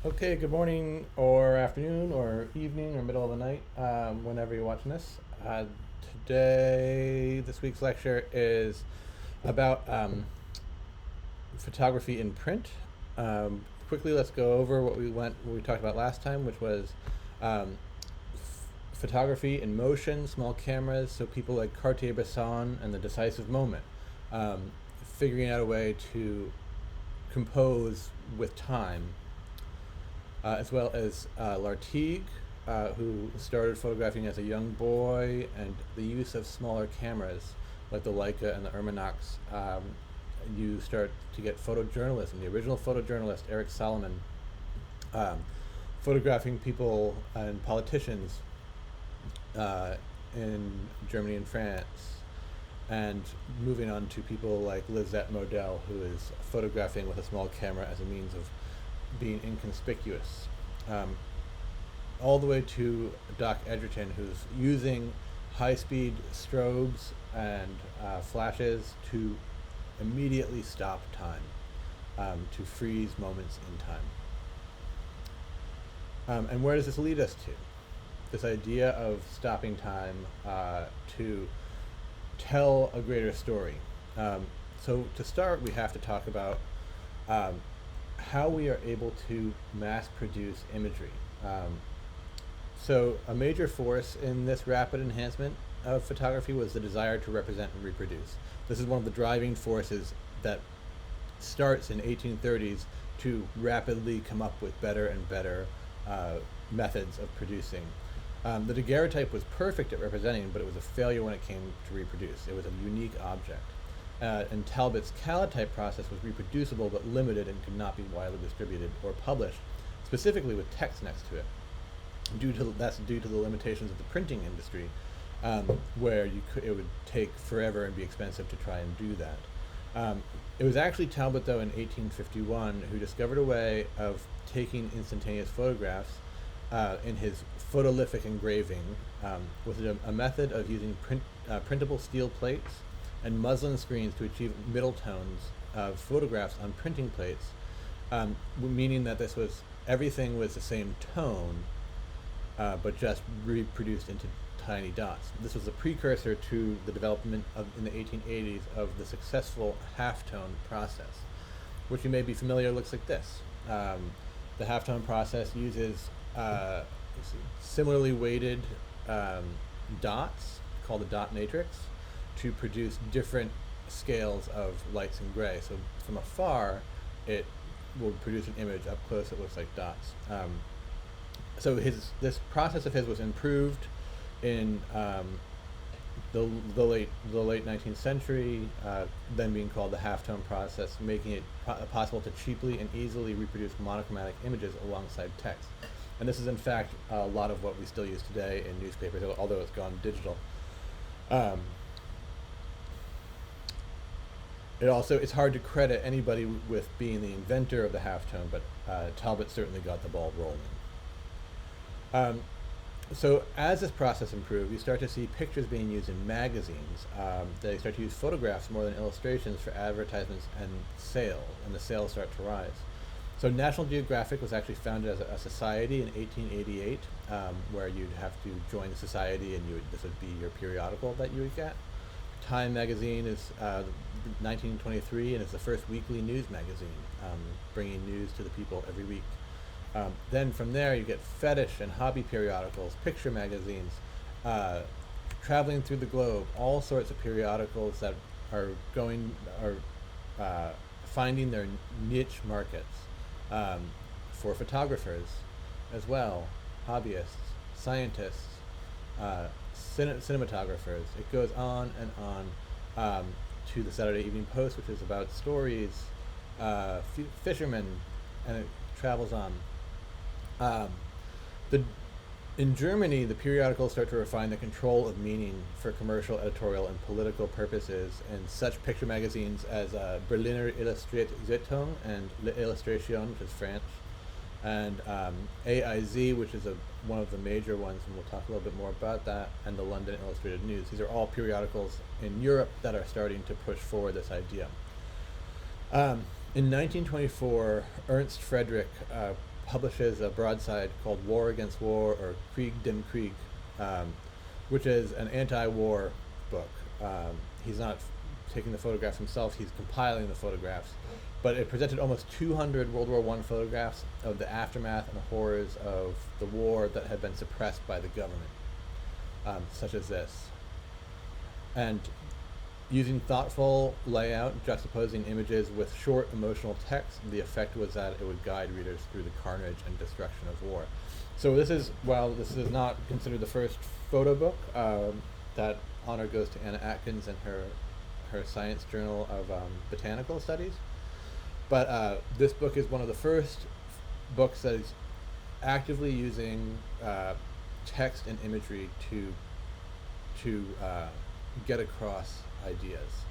Okay, good morning or afternoon or evening or middle of the night, whenever you're watching this. This week's lecture is about photography in print. Quickly, let's go over what we talked about last time, which was um, photography in motion, small cameras, so people like Cartier-Bresson and the Decisive Moment, um, figuring out a way to compose with time, as well as Lartigue, who started photographing as a young boy, and the use of smaller cameras like the Leica and the Urmanox. You start to get photojournalism. The original photojournalist, Eric Solomon, um, photographing people and politicians in Germany and France, and moving on to people like Lisette Model, who is photographing with a small camera as a means of being inconspicuous, um, all the way to Doc Edgerton, who's using high-speed strobes and flashes to immediately stop time, to freeze moments in time. And where does this lead us to? This idea of stopping time to tell a greater story. So to start, we have to talk about um, how we are able to mass produce imagery. So a major force in this rapid enhancement of photography was the desire to represent and reproduce. This is one of the driving forces that starts in 1830s to rapidly come up with better and better methods of producing. The daguerreotype was perfect at representing, but it was a failure when it came to reproduce. It was a unique object. And Talbot's calotype process was reproducible but limited and could not be widely distributed or published, specifically with text next to it. That's due to the limitations of the printing industry, where it would take forever and be expensive to try and do that. It was actually Talbot, though, in 1851, who discovered a way of taking instantaneous photographs in his photolithic engraving, with a method of using printable steel plates and muslin screens to achieve middle tones of photographs on printing plates, meaning that everything was the same tone, but just reproduced into tiny dots. This was a precursor to the development in the 1880s of the successful halftone process, which you may be familiar. Looks like this. The halftone process uses similarly weighted dots, called the dot matrix, to produce different scales of lights and gray. So from afar, it will produce an image. Up close, it looks like dots. So this process of his was improved in the late 19th century, then being called the halftone process, making it possible to cheaply and easily reproduce monochromatic images alongside text. And this is in fact a lot of what we still use today in newspapers, although it's gone digital. It's hard to credit anybody with being the inventor of the halftone, but Talbot certainly got the ball rolling. So as this process improved, you start to see pictures being used in magazines. They start to use photographs more than illustrations for advertisements and sales, and the sales start to rise. So National Geographic was actually founded as a society in 1888, where you'd have to join the society, and this would be your periodical that you would get. Time magazine is 1923, and it's the first weekly news magazine, bringing news to the people every week. Then from there you get fetish and hobby periodicals, picture magazines, traveling through the globe, all sorts of periodicals that are finding their niche markets, for photographers as well, hobbyists, scientists, cinematographers. It goes on and on, to the Saturday Evening Post, which is about stories, fishermen, and it travels on. In Germany, the periodicals start to refine the control of meaning for commercial, editorial, and political purposes, and such picture magazines as Berliner Illustratzeitung and L'Illustration, which is French, and AIZ, which is one of the major ones, and we'll talk a little bit more about that, and the London Illustrated News. These are all periodicals in Europe that are starting to push forward this idea. In 1924, Ernst Friedrich publishes a broadside called War Against War, or Krieg dem Krieg, which is an anti-war book. He's not taking the photographs himself, he's compiling the photographs. But it presented almost 200 World War I photographs of the aftermath and horrors of the war that had been suppressed by the government, such as this. And using thoughtful layout, juxtaposing images with short emotional text, the effect was that it would guide readers through the carnage and destruction of war. So this is, while this is not considered the first photo book, that honor goes to Anna Atkins and her Science Journal of Botanical Studies. But this book is one of the first books that is actively using text and imagery to get across ideas.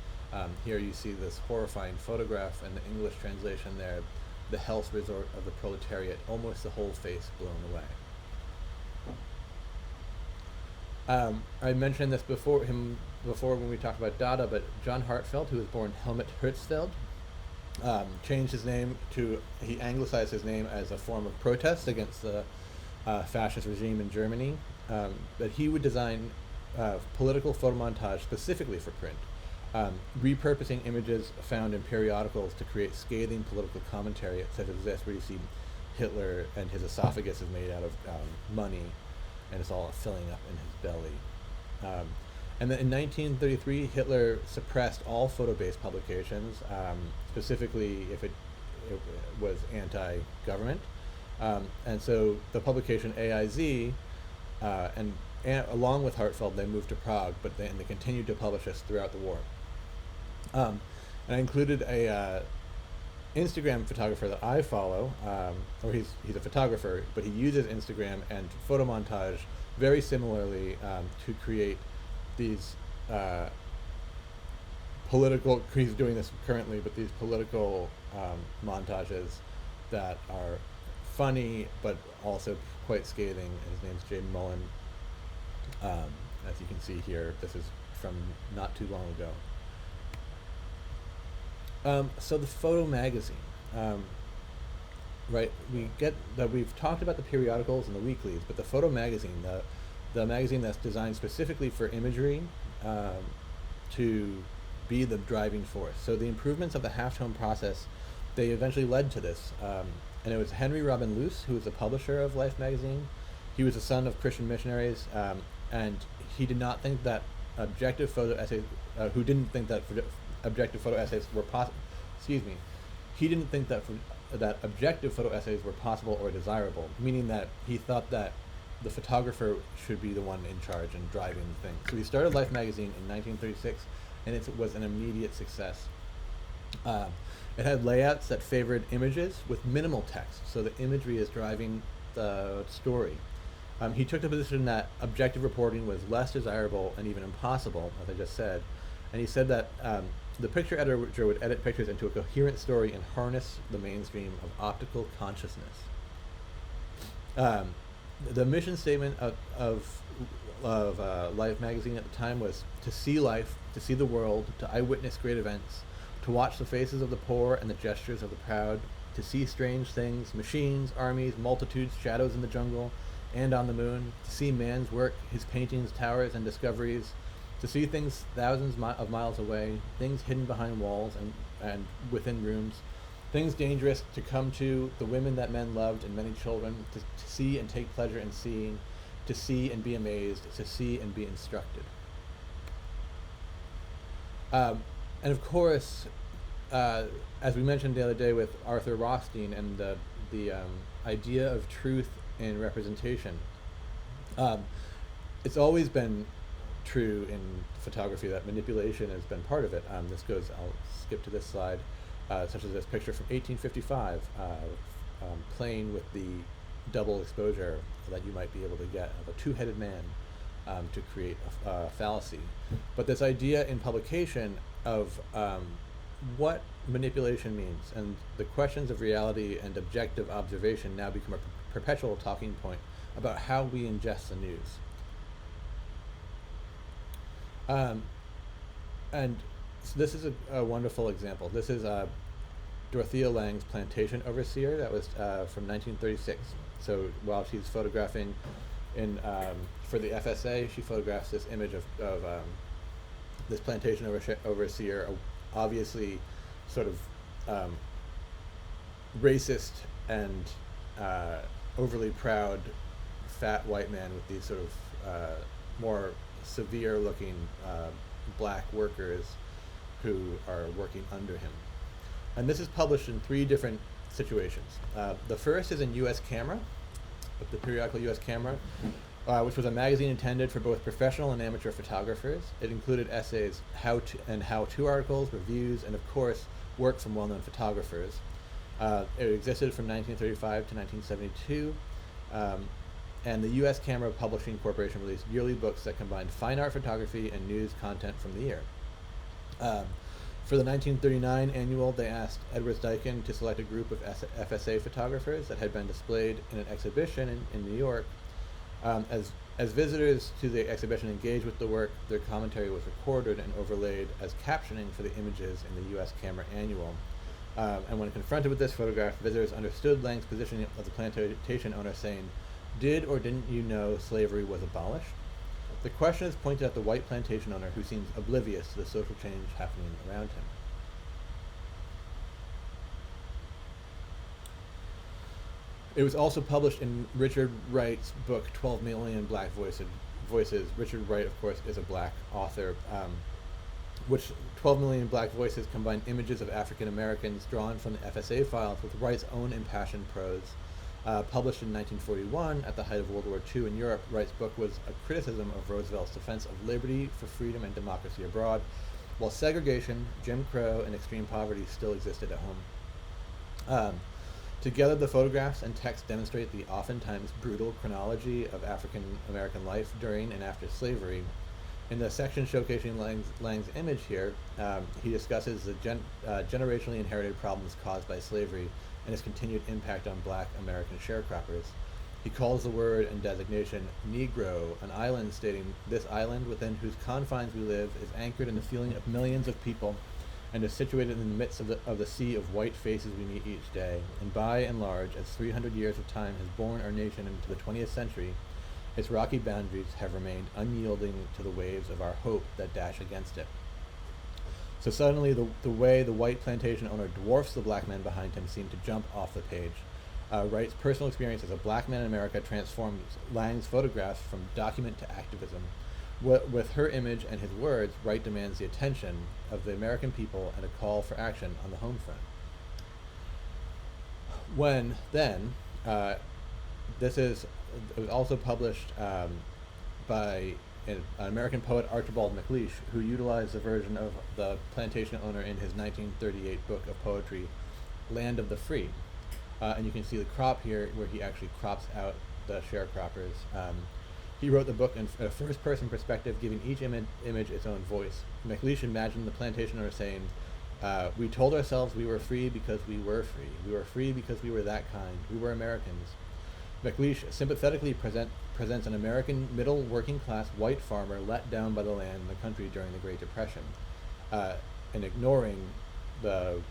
Here you see this horrifying photograph, and the English translation there, the health resort of the proletariat, almost the whole face blown away. I mentioned this before when we talked about Dada, but John Hartfeld, who was born Helmut Herzfeld, changed his name he anglicized his name as a form of protest against the fascist regime in Germany, that he would design political photomontage specifically for print, repurposing images found in periodicals to create scathing political commentary, such as this, where you see Hitler and his esophagus is made out of money, and it's all filling up in his belly. And then in 1933, Hitler suppressed all photo-based publications, specifically if it was anti-government. And so the publication AIZ, and along with Hartfeld, they moved to Prague, but they continued to publish this throughout the war. And I included a Instagram photographer that I follow, or he's a photographer, but he uses Instagram and photomontage very similarly to create these political, he's doing this currently, but these political montages that are funny but also quite scathing. His name's Jay Mullen. As you can see here, this is from not too long ago. So the photo magazine, right? We've talked about the periodicals and the weeklies, but the photo magazine, the magazine that's designed specifically for imagery, to be the driving force. So the improvements of the halftone process, they eventually led to this. And it was Henry Robin Luce, who was the publisher of Life magazine. He was the son of Christian missionaries, and he did not think that objective photo essays, who didn't think that objective photo essays were possible, he didn't think that that objective photo essays were possible or desirable, meaning that he thought that the photographer should be the one in charge and driving the thing. So he started Life magazine in 1936, and it was an immediate success. It had layouts that favored images with minimal text, so the imagery is driving the story. He took the position that objective reporting was less desirable and even impossible, as I just said, and he said that the picture editor would edit pictures into a coherent story and harness the mainstream of optical consciousness. The mission statement of Life magazine at the time was to see life, to see the world, to eyewitness great events, to watch the faces of the poor and the gestures of the proud, to see strange things, machines, armies, multitudes, shadows in the jungle and on the moon, to see man's work, his paintings, towers, and discoveries, to see things thousands of miles away, things hidden behind walls and within rooms, things dangerous to come to, the women that men loved and many children, to see and take pleasure in seeing, to see and be amazed, to see and be instructed. And of course, as we mentioned the other day with Arthur Rothstein and the idea of truth in representation, it's always been true in photography that manipulation has been part of it. I'll skip to this slide, such as this picture from 1855, playing with the double exposure that you might be able to get of a two-headed man to create a fallacy. But this idea in publication of what manipulation means, and the questions of reality and objective observation now become a perpetual talking point about how we ingest the news. And so this is a wonderful example. This is Dorothea Lange's plantation overseer. That was from 1936. So while she's photographing for the FSA, she photographs this image of this plantation overseer, obviously sort of racist and overly proud fat white man with these sort of more severe looking black workers who are working under him. And this is published in 3 different situations. The first is in U.S. Camera, the periodical U.S. Camera, which was a magazine intended for both professional and amateur photographers. It included essays, how-to articles, reviews, and of course, work from well-known photographers. It existed from 1935 to 1972, and the U.S. Camera Publishing Corporation released yearly books that combined fine art photography and news content from the year. For the 1939 annual, they asked Edward Steichen to select a group of FSA photographers that had been displayed in an exhibition in New York. As visitors to the exhibition engaged with the work, their commentary was recorded and overlaid as captioning for the images in the U.S. Camera Annual. And when confronted with this photograph, visitors understood Lange's position as a plantation owner, saying, "Did or didn't you know slavery was abolished?" The question is pointed at the white plantation owner who seems oblivious to the social change happening around him. It was also published in Richard Wright's book, 12 Million Black Voices. Richard Wright, of course, is a black author, which 12 Million Black Voices combined images of African Americans drawn from the FSA files with Wright's own impassioned prose. Published in 1941, at the height of World War II in Europe, Wright's book was a criticism of Roosevelt's defense of liberty for freedom and democracy abroad, while segregation, Jim Crow, and extreme poverty still existed at home. Together, the photographs and text demonstrate the oftentimes brutal chronology of African American life during and after slavery. In the section showcasing Lange's image here, he discusses the generationally inherited problems caused by slavery and its continued impact on black American sharecroppers. He calls the word and designation Negro an island, stating, "This island within whose confines we live is anchored in the feeling of millions of people and is situated in the midst of the sea of white faces we meet each day. And by and large, as 300 years of time has borne our nation into the 20th century, its rocky boundaries have remained unyielding to the waves of our hope that dash against it." So suddenly, the way the white plantation owner dwarfs the black man behind him seemed to jump off the page. Wright's personal experience as a black man in America transformed Lange's photographs from document to activism. With her image and his words, Wright demands the attention of the American people and a call for action on the home front. It was also published by an American poet, Archibald MacLeish, who utilized a version of the plantation owner in his 1938 book of poetry, Land of the Free. And you can see the crop here where he actually crops out the sharecroppers. He wrote the book in a first-person perspective, giving each image its own voice. MacLeish imagined the plantation owner saying, "We told ourselves we were free because we were free. We were free because we were that kind. We were Americans." MacLeish sympathetically presents an American middle working-class white farmer let down by the land and the country during the Great Depression, and ignoring the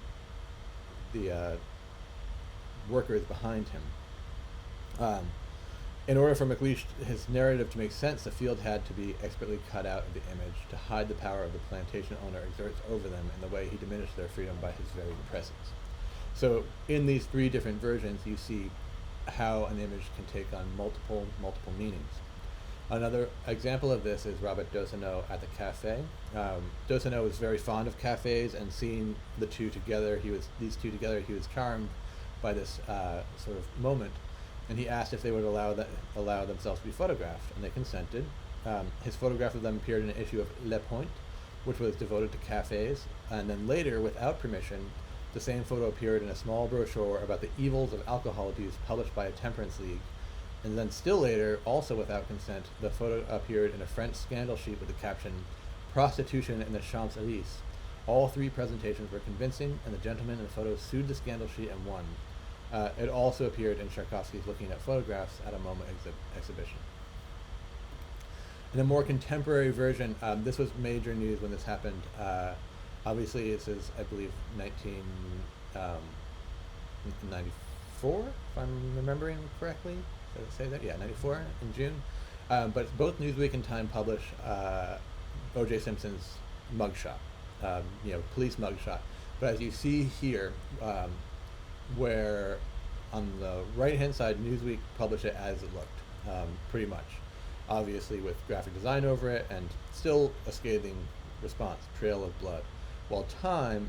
workers behind him. In order for MacLeish, his narrative to make sense, the field had to be expertly cut out of the image to hide the power of the plantation owner exerts over them and the way he diminished their freedom by his very presence. So in these 3 different versions, you see how an image can take on multiple meanings. Another example of this is Robert Doisneau at the cafe. Doisneau was very fond of cafes, and seeing these two together, he was charmed by this sort of moment, and he asked if they would allow themselves to be photographed, and they consented. His photograph of them appeared in an issue of Le Point, which was devoted to cafes, and then later, without permission, the same photo appeared in a small brochure about the evils of alcohol abuse published by a temperance league. And then still later, also without consent, the photo appeared in a French scandal sheet with the caption, "Prostitution in the Champs-Élysées." All 3 presentations were convincing, and the gentleman in the photo sued the scandal sheet and won. It also appeared in Tchaikovsky's Looking at Photographs at a MoMA exhibition. In a more contemporary version, this was major news when this happened. Obviously, this is, I believe, in '94, if I'm remembering correctly. Did I say that? Yeah, '94 in June. But both Newsweek and Time publish O.J. Simpson's mugshot, police mugshot. But as you see here, where on the right-hand side, Newsweek published it as it looked, pretty much, obviously with graphic design over it, and still a scathing response, trail of blood, while Time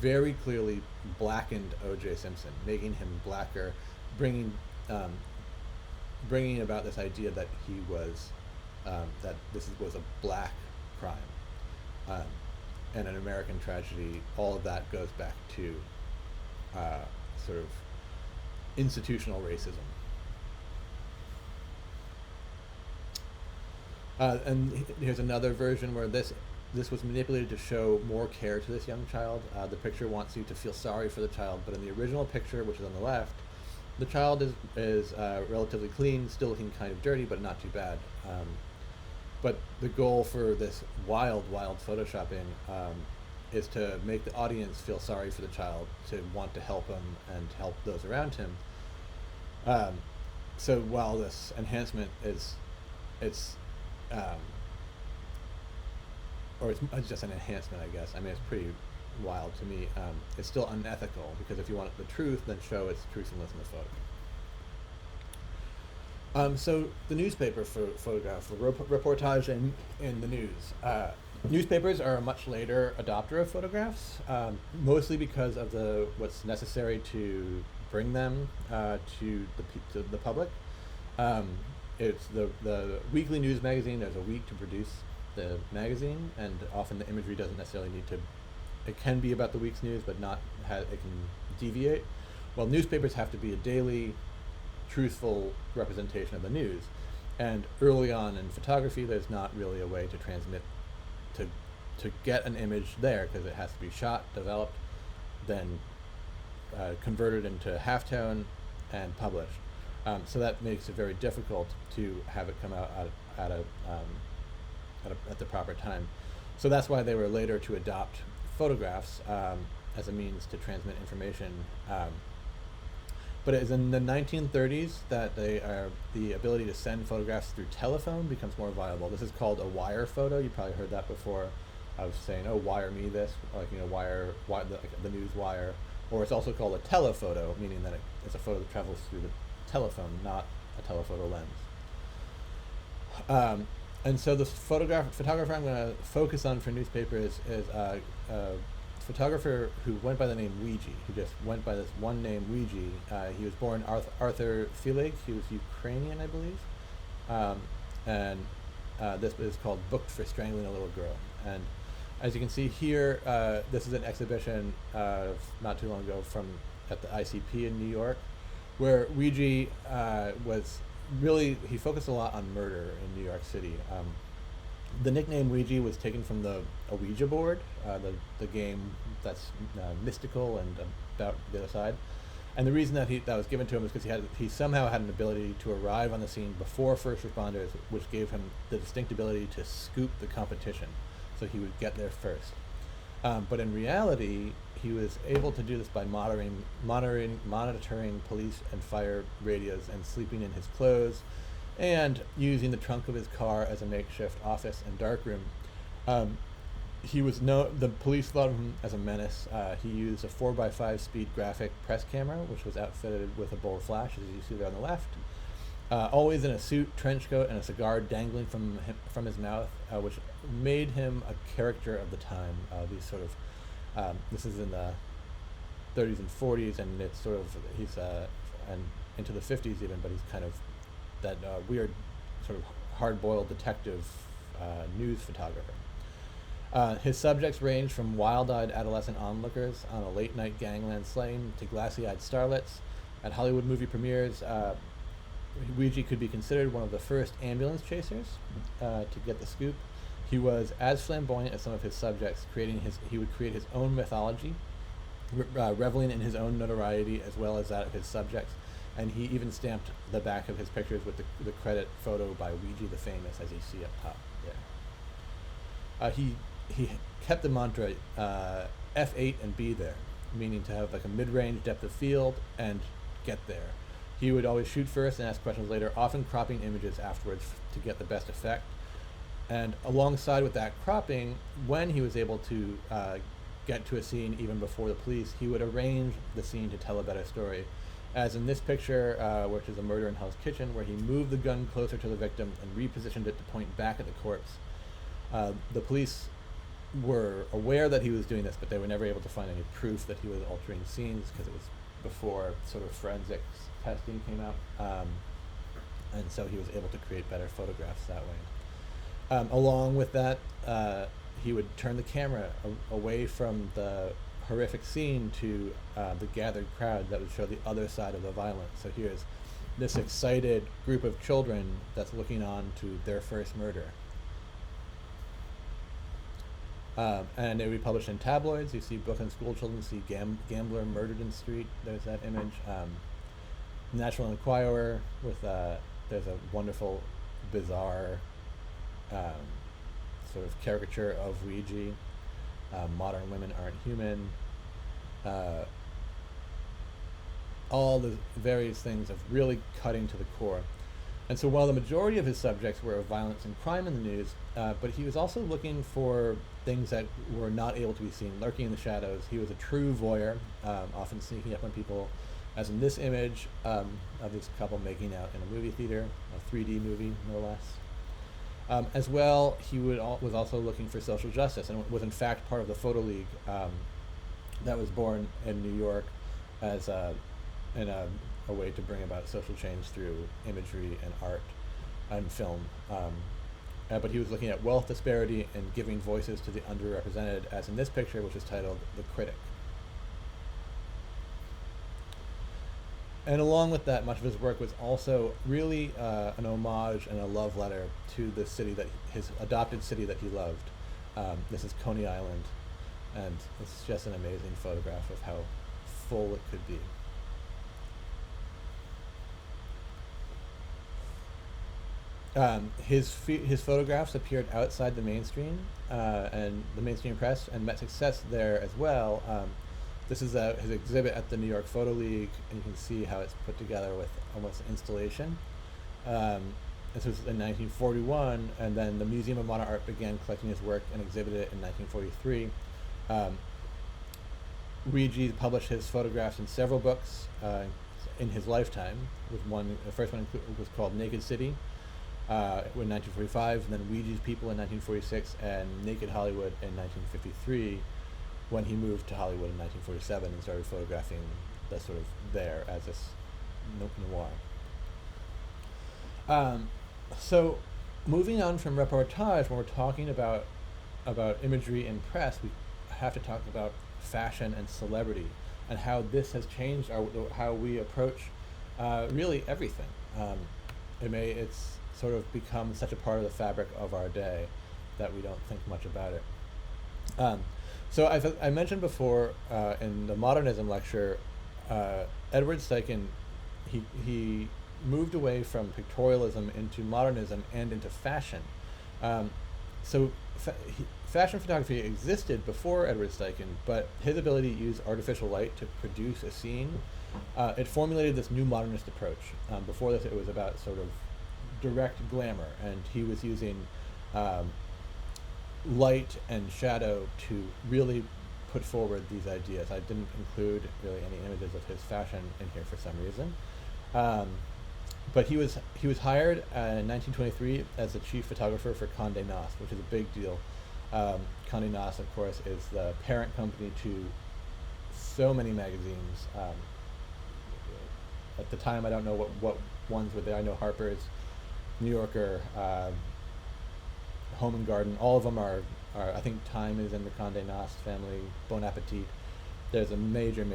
very clearly blackened O.J. Simpson, making him blacker, bringing about this idea that he was that this was a black crime and an American tragedy. All of that goes back to sort of institutional racism. And here's another version where this was manipulated to show more care to this young child. The picture wants you to feel sorry for the child, but in the original picture, which is on the left, the child is relatively clean, still looking kind of dirty, but not too bad. But the goal for this wild photoshopping is to make the audience feel sorry for the child, to want to help him and help those around him. So while this enhancement it's just an enhancement, I guess. I mean, it's pretty wild to me. It's still unethical, because if you want the truth, then show its truthfulness in the photo. So the newspaper photograph, the reportage in the news. Newspapers are a much later adopter of photographs, mostly because of what's necessary to bring them to the public. It's the weekly news magazine. There's a week to produce the magazine, and often the imagery doesn't necessarily need to. It can be about the week's news, but it can deviate. Well, newspapers have to be a daily, truthful representation of the news. And early on in photography, there's not really a way to transmit, to get an image there, because it has to be shot, developed, then converted into halftone and published. So that makes it very difficult to have it come out at the proper time. So that's why they were later to adopt photographs as a means to transmit information. But it is in the 1930s that the ability to send photographs through telephone becomes more viable. This is called a wire photo. You probably heard that before. I was saying, oh, wire me this, wire the news wire. Or it's also called a telephoto, meaning that it's a photo that travels through the telephone, not a telephoto lens. And so the photographer I'm going to focus on for newspapers is a photographer who went by the name Ouija, who just went by this one name, Ouija. He was born Arthur Filig. He was Ukrainian, I believe. And this is called Booked for Strangling a Little Girl. And as you can see here, this is an exhibition not too long ago at the ICP in New York, where Ouija he focused a lot on murder in New York City. The nickname Ouija was taken from a Ouija board, the game that's mystical and about the other side. And the reason that was given to him is because he somehow had an ability to arrive on the scene before first responders, which gave him the distinct ability to scoop the competition, so he would get there first. But in reality, he was able to do this by monitoring police and fire radios and sleeping in his clothes, and using the trunk of his car as a makeshift office and darkroom. The police thought of him as a menace. He used a 4x5 speed graphic press camera, which was outfitted with a bold flash, as you see there on the left. Always in a suit, trench coat, and a cigar dangling from his mouth, which made him a character of the time. These sort of, this is in the 30s and 40s, and it's sort of, he's and into the 50s even, but he's kind of that weird sort of hard-boiled detective news photographer. His subjects range from wild-eyed adolescent onlookers on a late-night gangland slaying to glassy-eyed starlets. At Hollywood movie premieres, Ouija could be considered one of the first ambulance chasers to get the scoop. He was as flamboyant as some of his subjects, he would create his own mythology, reveling in his own notoriety as well as that of his subjects. And he even stamped the back of his pictures with the credit photo by Ouija the Famous, as you see up top there. He kept the mantra F8 and be there. meaning to have like a mid-range depth of field and get there. He would always shoot first and ask questions later, often cropping images afterwards to get the best effect. And alongside with that cropping, when he was able to get to a scene even before the police, he would arrange the scene to tell a better story. As in this picture, which is a murder in Hell's Kitchen, where he moved the gun closer to the victim and repositioned it to point back at the corpse. The police were aware that he was doing this, but they were never able to find any proof that he was altering scenes because it was before sort of forensics testing came out. And so he was able to create better photographs that way. Along with that, he would turn the camera away from the horrific scene to the gathered crowd that would show the other side of the violence. So here's this excited group of children that's looking on to their first murder. And it would be published in tabloids. You see Brooklyn school children see gambler murdered in the street. There's that image. National Enquirer with there's a wonderful, bizarre sort of caricature of Ouija. Modern women aren't human. All the various things of really cutting to the core. And so while the majority of his subjects were of violence and crime in the news, but he was also looking for things that were not able to be seen, lurking in the shadows. He was a true voyeur, often sneaking up on people, as in this image of this couple making out in a movie theater, a 3D movie, no less. As well, he was also looking for social justice, and was in fact part of the Photo League that was born in New York as a way to bring about social change through imagery and art and film. But he was looking at wealth disparity and giving voices to the underrepresented, as in this picture, which is titled The Critic. And along with that, much of his work was also really an homage and a love letter to the city his adopted city that he loved. This is Coney Island, and it's just an amazing photograph of how full it could be. His photographs appeared outside the mainstream and the mainstream press, and met success there as well. This is his exhibit at the New York Photo League, and you can see how it's put together with almost installation. This was in 1941, and then the Museum of Modern Art began collecting his work and exhibited it in 1943. Ouija published his photographs in several books in his lifetime. The first one was called Naked City in 1945, and then Ouija's People in 1946, and Naked Hollywood in 1953, when he moved to Hollywood in 1947 and started photographing the sort of there as this noir. So moving on from reportage, when we're talking about imagery in press, we have to talk about fashion and celebrity, and how this has changed how we approach really everything. It's sort of become such a part of the fabric of our day that we don't think much about it. So I mentioned before in the modernism lecture, Edward Steichen, he moved away from pictorialism into modernism and into fashion. Fashion photography existed before Edward Steichen, but his ability to use artificial light to produce a scene, it formulated this new modernist approach. Before this, it was about sort of direct glamour, and he was using light and shadow to really put forward these ideas. I didn't include really any images of his fashion in here for some reason. But he was hired in 1923 as the chief photographer for Condé Nast, which is a big deal. Condé Nast, of course, is the parent company to so many magazines. At the time, I don't know what ones were there. I know Harper's, New Yorker, Home and Garden. All of them are I think Time is in the Condé Nast family. Bon Appetit. There's a major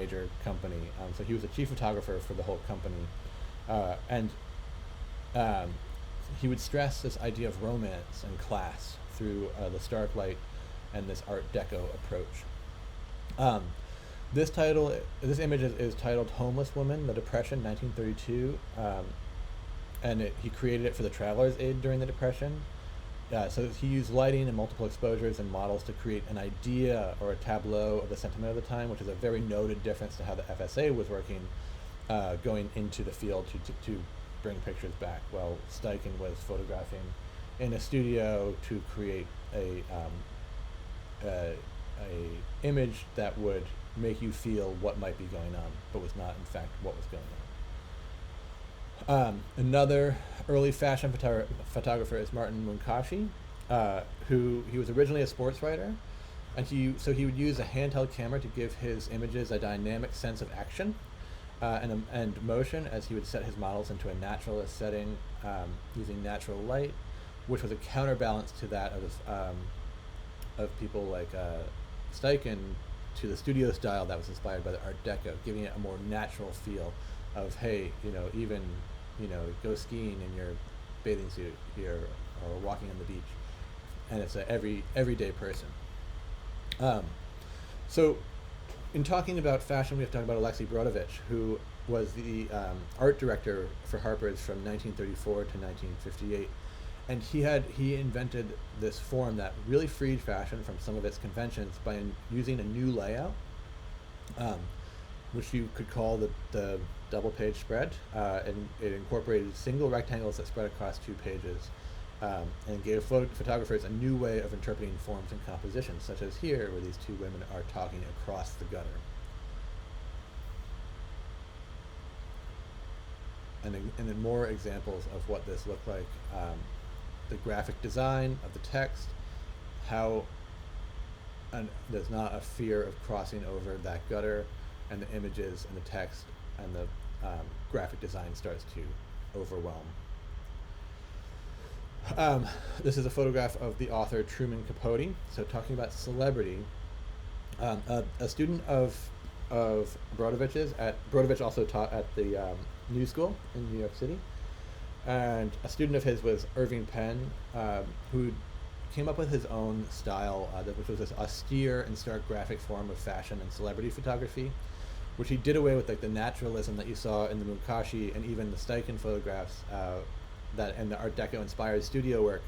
company. So he was the chief photographer for the whole company, and he would stress this idea of romance and class through the stark light and this Art Deco approach. This image is titled "Homeless Woman: The Depression, 1932," and he created it for the Travelers Aid during the Depression. So he used lighting and multiple exposures and models to create an idea or a tableau of the sentiment of the time, which is a very noted difference to how the FSA was working, going into the field to bring pictures back, while Steichen was photographing in a studio to create a image that would make you feel what might be going on, but was not in fact what was going on. Another early fashion photographer is Martin Munkashi, who he was originally a sports writer, and he would use a handheld camera to give his images a dynamic sense of action and motion, as he would set his models into a naturalist setting using natural light, which was a counterbalance to that of people like Steichen, to the studio style that was inspired by the Art Deco, giving it a more natural feel of, hey, even, go skiing in your bathing suit here or walking on the beach, and it's a everyday person. So in talking about fashion, we have to talk about Alexei Brodovich, who was the art director for Harper's from 1934 to 1958. And he invented this form that really freed fashion from some of its conventions by using a new layout, which you could call the double page spread, and it incorporated single rectangles that spread across 2 pages, and gave photographers a new way of interpreting forms and compositions, such as here, where these 2 women are talking across the gutter. And then more examples of what this looked like. The graphic design of the text, how there's not a fear of crossing over that gutter, and the images and the text and the graphic design starts to overwhelm. This is a photograph of the author Truman Capote. So talking about celebrity, a student of Brodovich's Brodovich also taught at the New School in New York City. And a student of his was Irving Penn, who came up with his own style, which was this austere and stark graphic form of fashion and celebrity photography, which he did away with, like the naturalism that you saw in the Munkashi and even the Steichen photographs, and the Art Deco inspired studio work,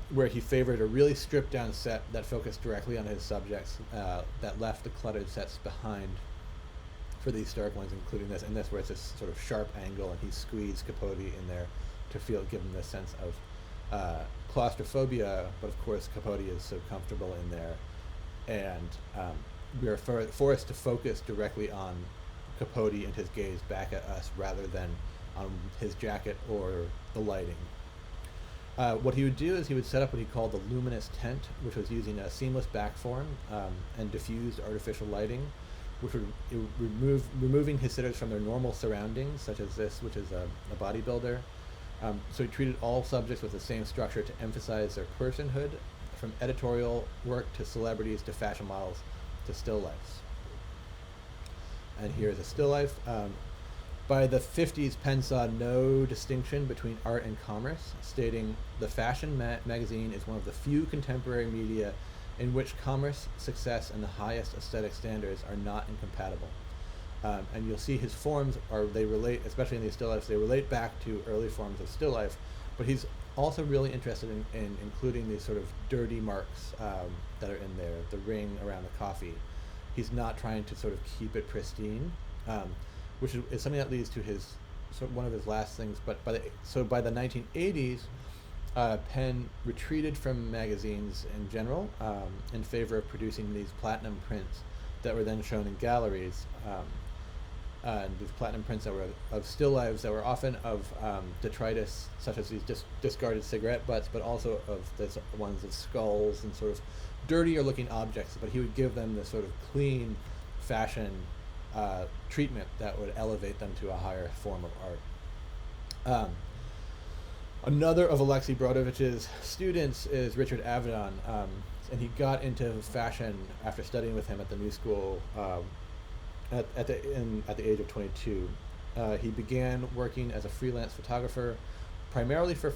where he favored a really stripped down set that focused directly on his subjects, that left the cluttered sets behind for these stark ones, including this, and this where it's this sort of sharp angle, and he squeezed Capote in there to give him this sense of claustrophobia, but of course Capote is so comfortable in there, and we are forced to focus directly on Capote and his gaze back at us rather than on his jacket or the lighting. What he would do is he would set up what he called the luminous tent, which was using a seamless backform and diffused artificial lighting, which would removing his sitters from their normal surroundings, such as this, which is a bodybuilder. So he treated all subjects with the same structure to emphasize their personhood, from editorial work to celebrities to fashion models to still lifes. And here's a still life. By the 50s, Penn saw no distinction between art and commerce, stating, "The fashion magazine is one of the few contemporary media in which commerce, success, and the highest aesthetic standards are not incompatible." And you'll see his forms they relate, especially in these still lifes, they relate back to early forms of still life, but he's also really interested in including these sort of dirty marks that are in there, the ring around the coffee. He's not trying to sort of keep it pristine, which is something that leads to one of his last things. But by the 1980s, Penn retreated from magazines in general in favor of producing these platinum prints that were then shown in galleries. And these platinum prints that were of still lives that were often of detritus, such as these discarded cigarette butts, but also of this ones of skulls and sort of dirtier looking objects. But he would give them this sort of clean fashion treatment that would elevate them to a higher form of art. Another of Alexei Brodovich's students is Richard Avedon, and he got into fashion after studying with him at the New School at the age of 22. He began working as a freelance photographer, primarily for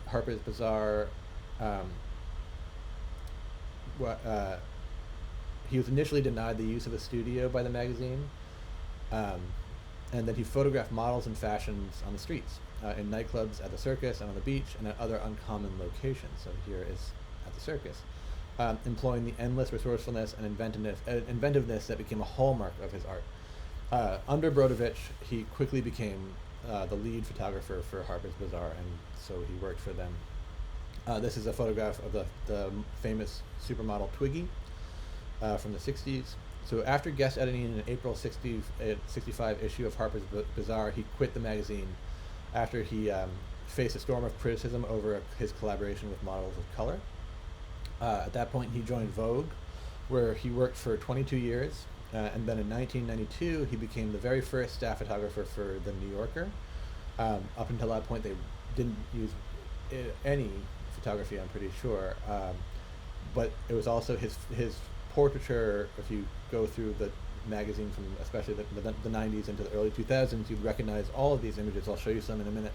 Harper's Bazaar. He was initially denied the use of a studio by the magazine, and then he photographed models and fashions on the streets. in nightclubs, at the circus, and on the beach, and at other uncommon locations. So here is at the circus, employing the endless resourcefulness and inventiveness that became a hallmark of his art. Under Brodovich, he quickly became the lead photographer for Harper's Bazaar, and so he worked for them. This is a photograph of the famous supermodel Twiggy from the 60s. So after guest editing in an April 65 issue of Harper's Bazaar, he quit the magazine after he faced a storm of criticism over his collaboration with models of color. At that point, he joined Vogue, where he worked for 22 years. And then in 1992, he became the very first staff photographer for The New Yorker. Up until that point, they didn't use any photography, I'm pretty sure. But it was also his portraiture. If you go through the magazine from especially the 90s into the early 2000s, you'd recognize all of these images. I'll show you some in a minute.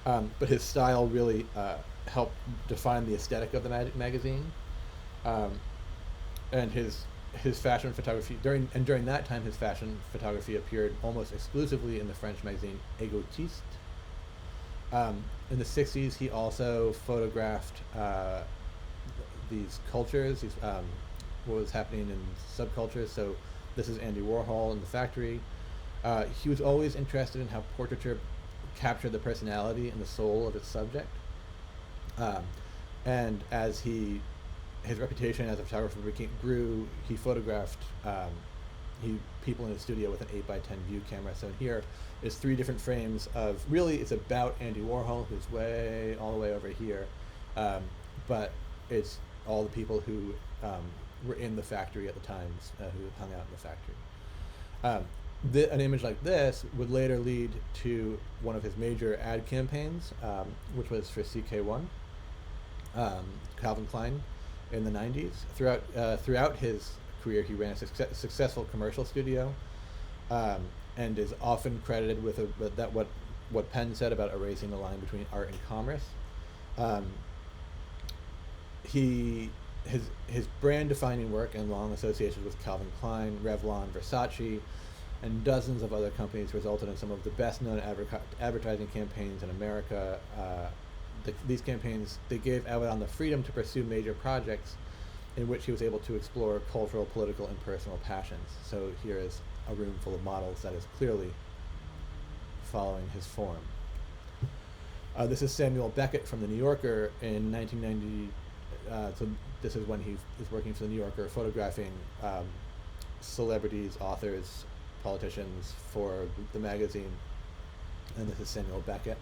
But his style really helped define the aesthetic of the magazine. And his fashion photography during that time, his fashion photography appeared almost exclusively in the French magazine Égotiste. In the 60s, he also photographed these cultures, what was happening in subcultures. So this is Andy Warhol in the Factory. He was always interested in how portraiture captured the personality and the soul of its subject. And as his reputation as a photographer grew, he photographed people in his studio with an 8x10 view camera. So here is 3 different frames of, really it's about Andy Warhol, who's all the way over here, but it's all the people who were in the factory at the times, who hung out in the factory. An image like this would later lead to one of his major ad campaigns, which was for CK1, Calvin Klein, in the 90s. Throughout his career, he ran a successful commercial studio, and is often credited with what Penn said about erasing the line between art and commerce. His brand-defining work and long associations with Calvin Klein, Revlon, Versace, and dozens of other companies resulted in some of the best-known advertising campaigns in America. These campaigns, they gave Avedon the freedom to pursue major projects in which he was able to explore cultural, political, and personal passions. So here is a room full of models that is clearly following his form. This is Samuel Beckett from The New Yorker in 1990. So this is when he is working for The New Yorker, photographing celebrities, authors, politicians for the magazine. And this is Samuel Beckett.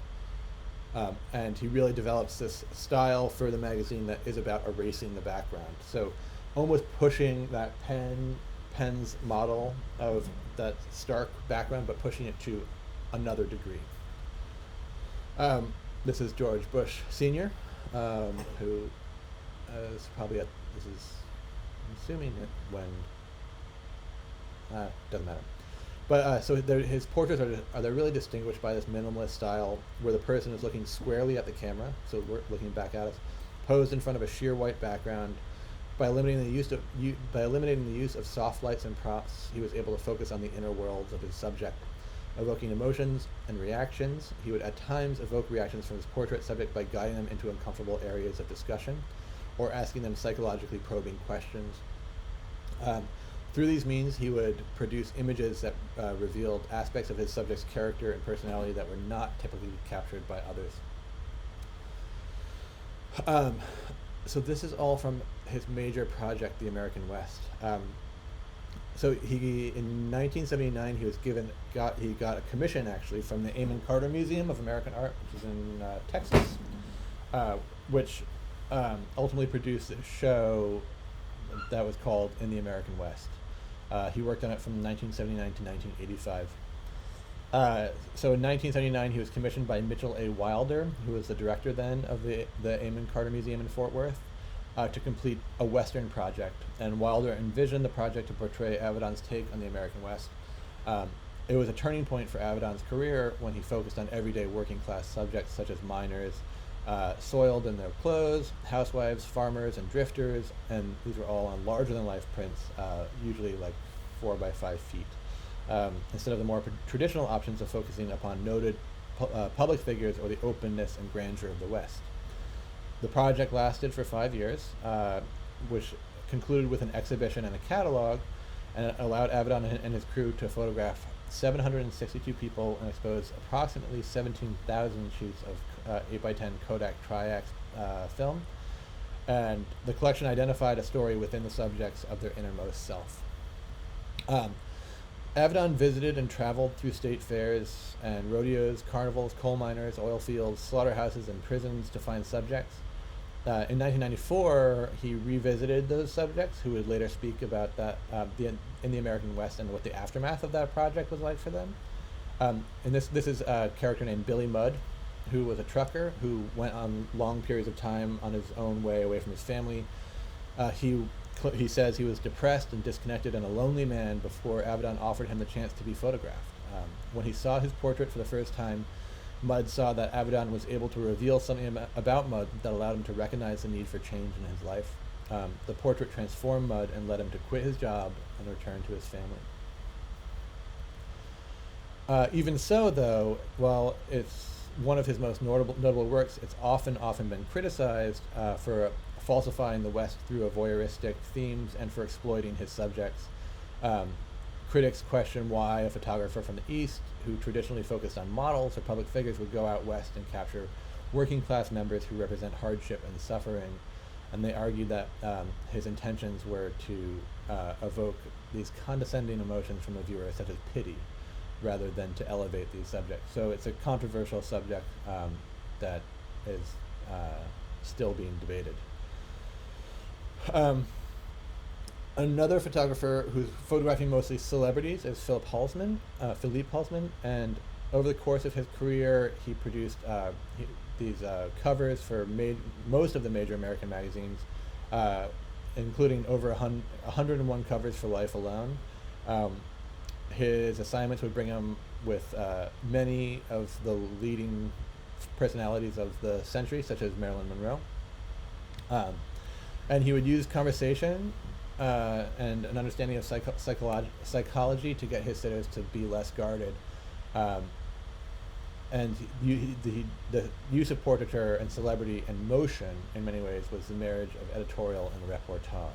And he really develops this style for the magazine that is about erasing the background. So almost pushing that Penn's model of that stark background, but pushing it to another degree. This is George Bush Sr., who is probably I'm assuming when, doesn't matter. But so his portraits are really distinguished by this minimalist style, where the person is looking squarely at the camera, so we're looking back at us, posed in front of a sheer white background. By eliminating the use of soft lights and props, he was able to focus on the inner worlds of his subject, evoking emotions and reactions. He would at times evoke reactions from his portrait subject by guiding them into uncomfortable areas of discussion, or asking them psychologically probing questions. Through these means, he would produce images that revealed aspects of his subject's character and personality that were not typically captured by others. So this is all from his major project, The American West. So in 1979, he got a commission actually from the Amon Carter Museum of American Art, which is in Texas, which ultimately produced a show that was called In the American West. He worked on it from 1979 to 1985. So in 1979, he was commissioned by Mitchell A. Wilder, who was the director then of the Amon Carter Museum in Fort Worth, to complete a Western project. And Wilder envisioned the project to portray Avedon's take on the American West. It was a turning point for Avedon's career when he focused on everyday working class subjects such as miners, soiled in their clothes, housewives, farmers, and drifters, and these were all on larger-than-life prints, usually like 4 by 5 feet. Instead of the more traditional options of focusing upon noted public figures or the openness and grandeur of the West. The project lasted for 5 years, which concluded with an exhibition and a catalog, and it allowed Avedon and his crew to photograph 762 people and expose approximately 17,000 sheets of 8x10 Kodak Tri-X film. And the collection identified a story within the subjects of their innermost self. Avedon visited and traveled through state fairs and rodeos, carnivals, coal miners, oil fields, slaughterhouses, and prisons to find subjects. In 1994, he revisited those subjects, who would later speak about that in the American West and what the aftermath of that project was like for them. And this is a character named Billy Mudd, who was a trucker who went on long periods of time on his own way away from his family. He says he was depressed and disconnected and a lonely man before Avedon offered him the chance to be photographed. When he saw his portrait for the first time, Mudd saw that Avedon was able to reveal something about Mudd that allowed him to recognize the need for change in his life. The portrait transformed Mudd and led him to quit his job and return to his family. Even so, though, while it's one of his most notable works, it's often been criticized for falsifying the West through voyeuristic themes and for exploiting his subjects. Critics question why a photographer from the East, who traditionally focused on models or public figures, would go out West and capture working class members who represent hardship and suffering. And they argued that his intentions were to evoke these condescending emotions from the viewer, such as pity, rather than to elevate these subjects. So it's a controversial subject that is still being debated. Another photographer who's photographing mostly celebrities is Philippe Halsman, and over the course of his career, he produced these covers for most of the major American magazines, including over 101 covers for Life Alone. His assignments would bring him with many of the leading personalities of the century, such as Marilyn Monroe. And he would use conversation and an understanding of psychology to get his sitters to be less guarded. And the use of portraiture and celebrity and motion, in many ways, was the marriage of editorial and reportage.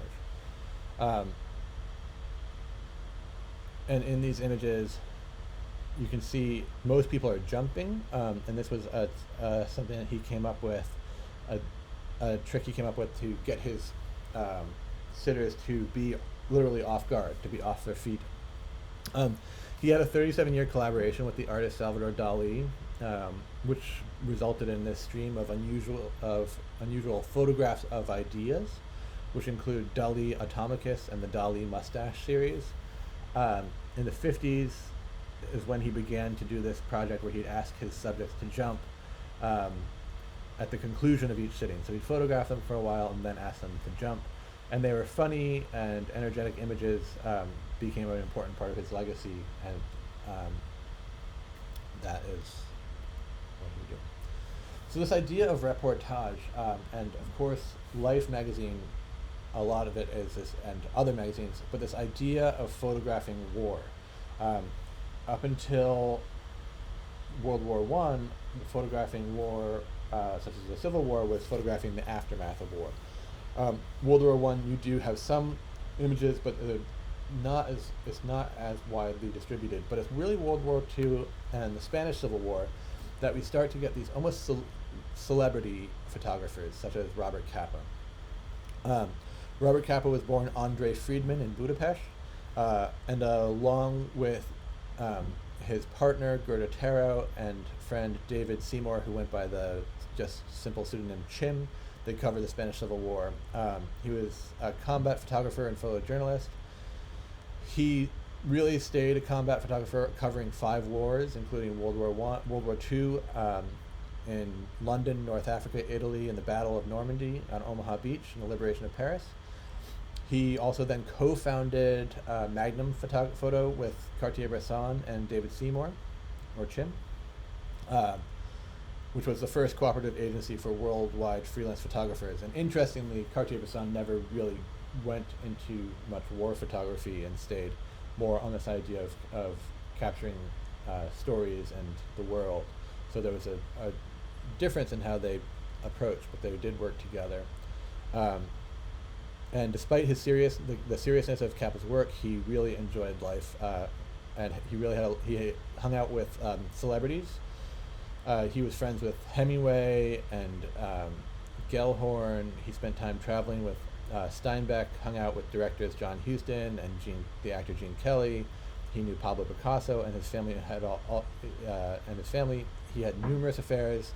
And in these images, you can see most people are jumping, and this was something that he came up with, a trick he came up with to get his sitters to be literally off guard, to be off their feet. He had a 37-year collaboration with the artist Salvador Dali, which resulted in this stream of unusual photographs of ideas, which include Dali Atomicus and the Dali Mustache series. In the 50s is when he began to do this project where he'd ask his subjects to jump at the conclusion of each sitting. So he'd photograph them for a while and then ask them to jump. And they were funny and energetic images, became an important part of his legacy, and that is what he did. So this idea of reportage, and of course Life magazine, a lot of it is this, and other magazines, but this idea of photographing war. Up until World War I, photographing war, such as the Civil War, was photographing the aftermath of war. World War I, you do have some images, but it's not as widely distributed. But it's really World War II and the Spanish Civil War that we start to get these almost celebrity photographers, such as Robert Capa. Robert Capa was born André Friedman in Budapest, and along with his partner Gerda Taro and friend David Seymour, who went by the just simple pseudonym Chim, they covered the Spanish Civil War. He was a combat photographer and photojournalist. He really stayed a combat photographer, covering 5 wars, including World War II, in London, North Africa, Italy, and the Battle of Normandy, on Omaha Beach, and the liberation of Paris. He also then co-founded Magnum Photo with Cartier-Bresson and David Seymour, or Chim, which was the first cooperative agency for worldwide freelance photographers. And interestingly, Cartier-Bresson never really went into much war photography and stayed more on this idea of capturing stories and the world. So So there was a difference in how they approached, but they did work together. Um, and despite the seriousness of Kappa's work, he really enjoyed life, and he hung out with celebrities. He was friends with Hemingway and Gellhorn. He spent time traveling with Steinbeck, hung out with directors John Huston and the actor Gene Kelly. He knew Pablo Picasso, and his family he had numerous affairs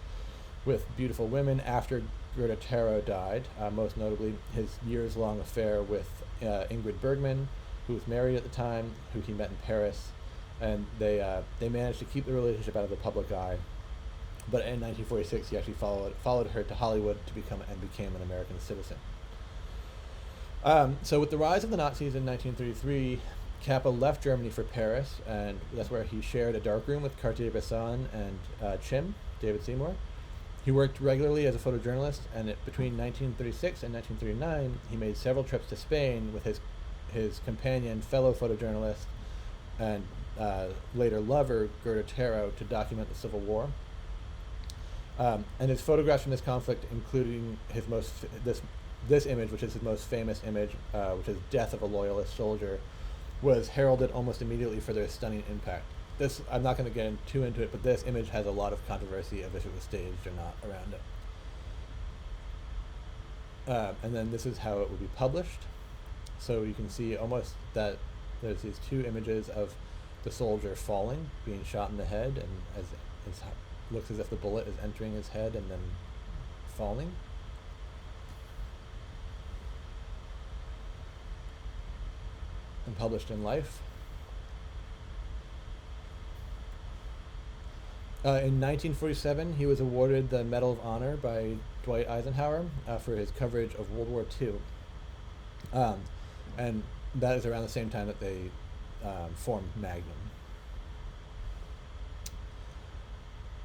with beautiful women after Gerda Taro died, most notably his years-long affair with Ingrid Bergman, who was married at the time, who he met in Paris, and they managed to keep the relationship out of the public eye. But in 1946, he actually followed her to Hollywood became an American citizen. So with the rise of the Nazis in 1933, Kappa left Germany for Paris, and that's where he shared a darkroom with Cartier-Bresson and Chim, David Seymour. He worked regularly as a photojournalist, and between 1936 and 1939, he made several trips to Spain with his companion, fellow photojournalist, and later lover, Gerda Taro, to document the Civil War. And his photographs from this conflict, including this image, which is his most famous image, which is Death of a Loyalist Soldier, was heralded almost immediately for their stunning impact. I'm not going to get too into it, but this image has a lot of controversy of if it was staged or not around it. And then this is how it would be published. So you can see almost that there's these two images of the soldier falling, being shot in the head, and it looks as if the bullet is entering his head and then falling. And published in Life. In 1947, he was awarded the Medal of Honor by Dwight Eisenhower for his coverage of World War II. And that is around the same time that they formed Magnum.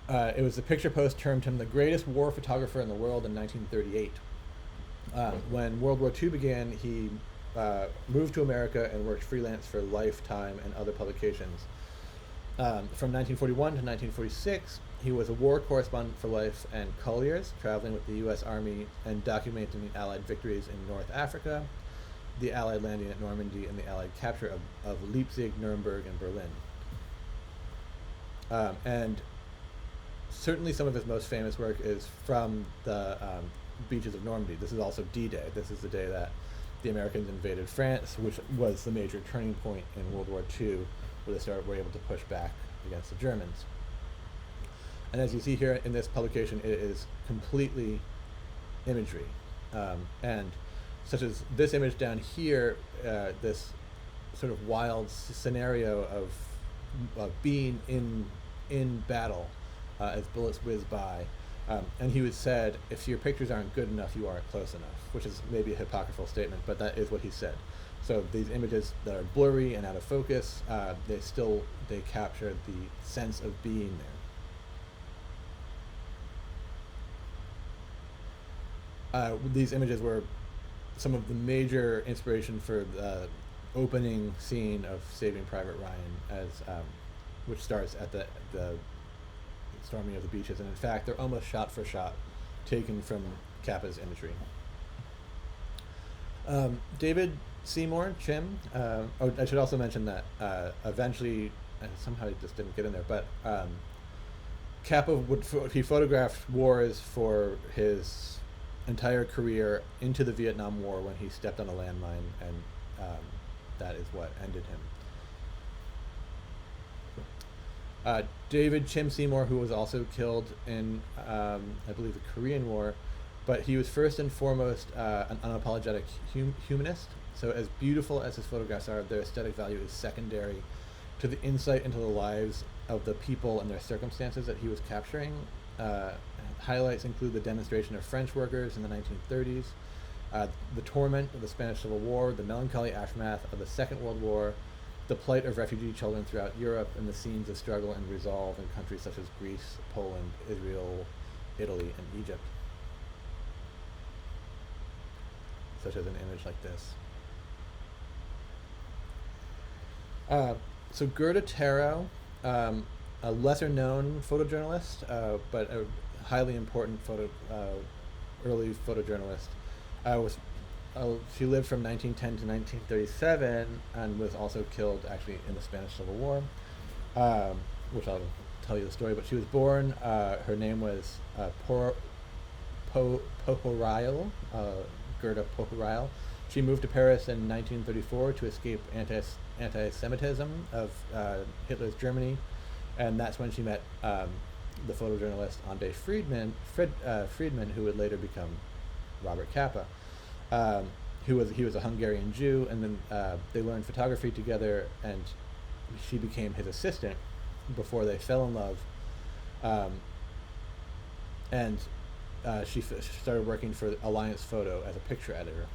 It was the Picture Post termed him the greatest war photographer in the world in 1938. When World War II began, he moved to America and worked freelance for Lifetime and other publications. From 1941 to 1946, he was a war correspondent for Life and Collier's, traveling with the U.S. Army and documenting the Allied victories in North Africa, the Allied landing at Normandy, and the Allied capture of Leipzig, Nuremberg, and Berlin. And certainly some of his most famous work is from the beaches of Normandy. This is also D-Day. This is the day that the Americans invaded France, which was the major turning point in World War II, where they were able to push back against the Germans. And as you see here in this publication, it is completely imagery. And such as this image down here, this sort of wild scenario of being in battle as bullets whiz by. And he said, if your pictures aren't good enough, you aren't close enough, which is maybe a hypocritical statement, but that is what he said. So these images that are blurry and out of focus, they capture the sense of being there. These images were some of the major inspiration for the opening scene of Saving Private Ryan, which starts at the storming of the beaches, and in fact, they're almost shot for shot taken from Kappa's imagery. David Seymour, Chim. I should also mention that eventually, somehow I just didn't get in there, but Kappa he photographed wars for his entire career into the Vietnam War when he stepped on a landmine, and that is what ended him. David Chim Seymour, who was also killed in, I believe, the Korean War, but he was first and foremost an unapologetic humanist. So as beautiful as his photographs are, their aesthetic value is secondary to the insight into the lives of the people and their circumstances that he was capturing. Highlights include the demonstration of French workers in the 1930s, the torment of the Spanish Civil War, the melancholy aftermath of the Second World War, the plight of refugee children throughout Europe, and the scenes of struggle and resolve in countries such as Greece, Poland, Israel, Italy, and Egypt. Such as an image like this. So Gerda Taro a lesser known photojournalist, but a highly important early photojournalist. Was She lived from 1910 to 1937 and was also killed actually in the Spanish Civil War, which I'll tell you the story. But she was born. Her name was Pohorayal, Gerda Pohorayal. She moved to Paris in 1934 to escape anti-Semitism of Hitler's Germany, and that's when she met the photojournalist Ande Friedman, who would later become Robert Capa. He was a Hungarian Jew, and then they learned photography together, and she became his assistant before they fell in love. And she started working for Alliance Photo as a picture editor.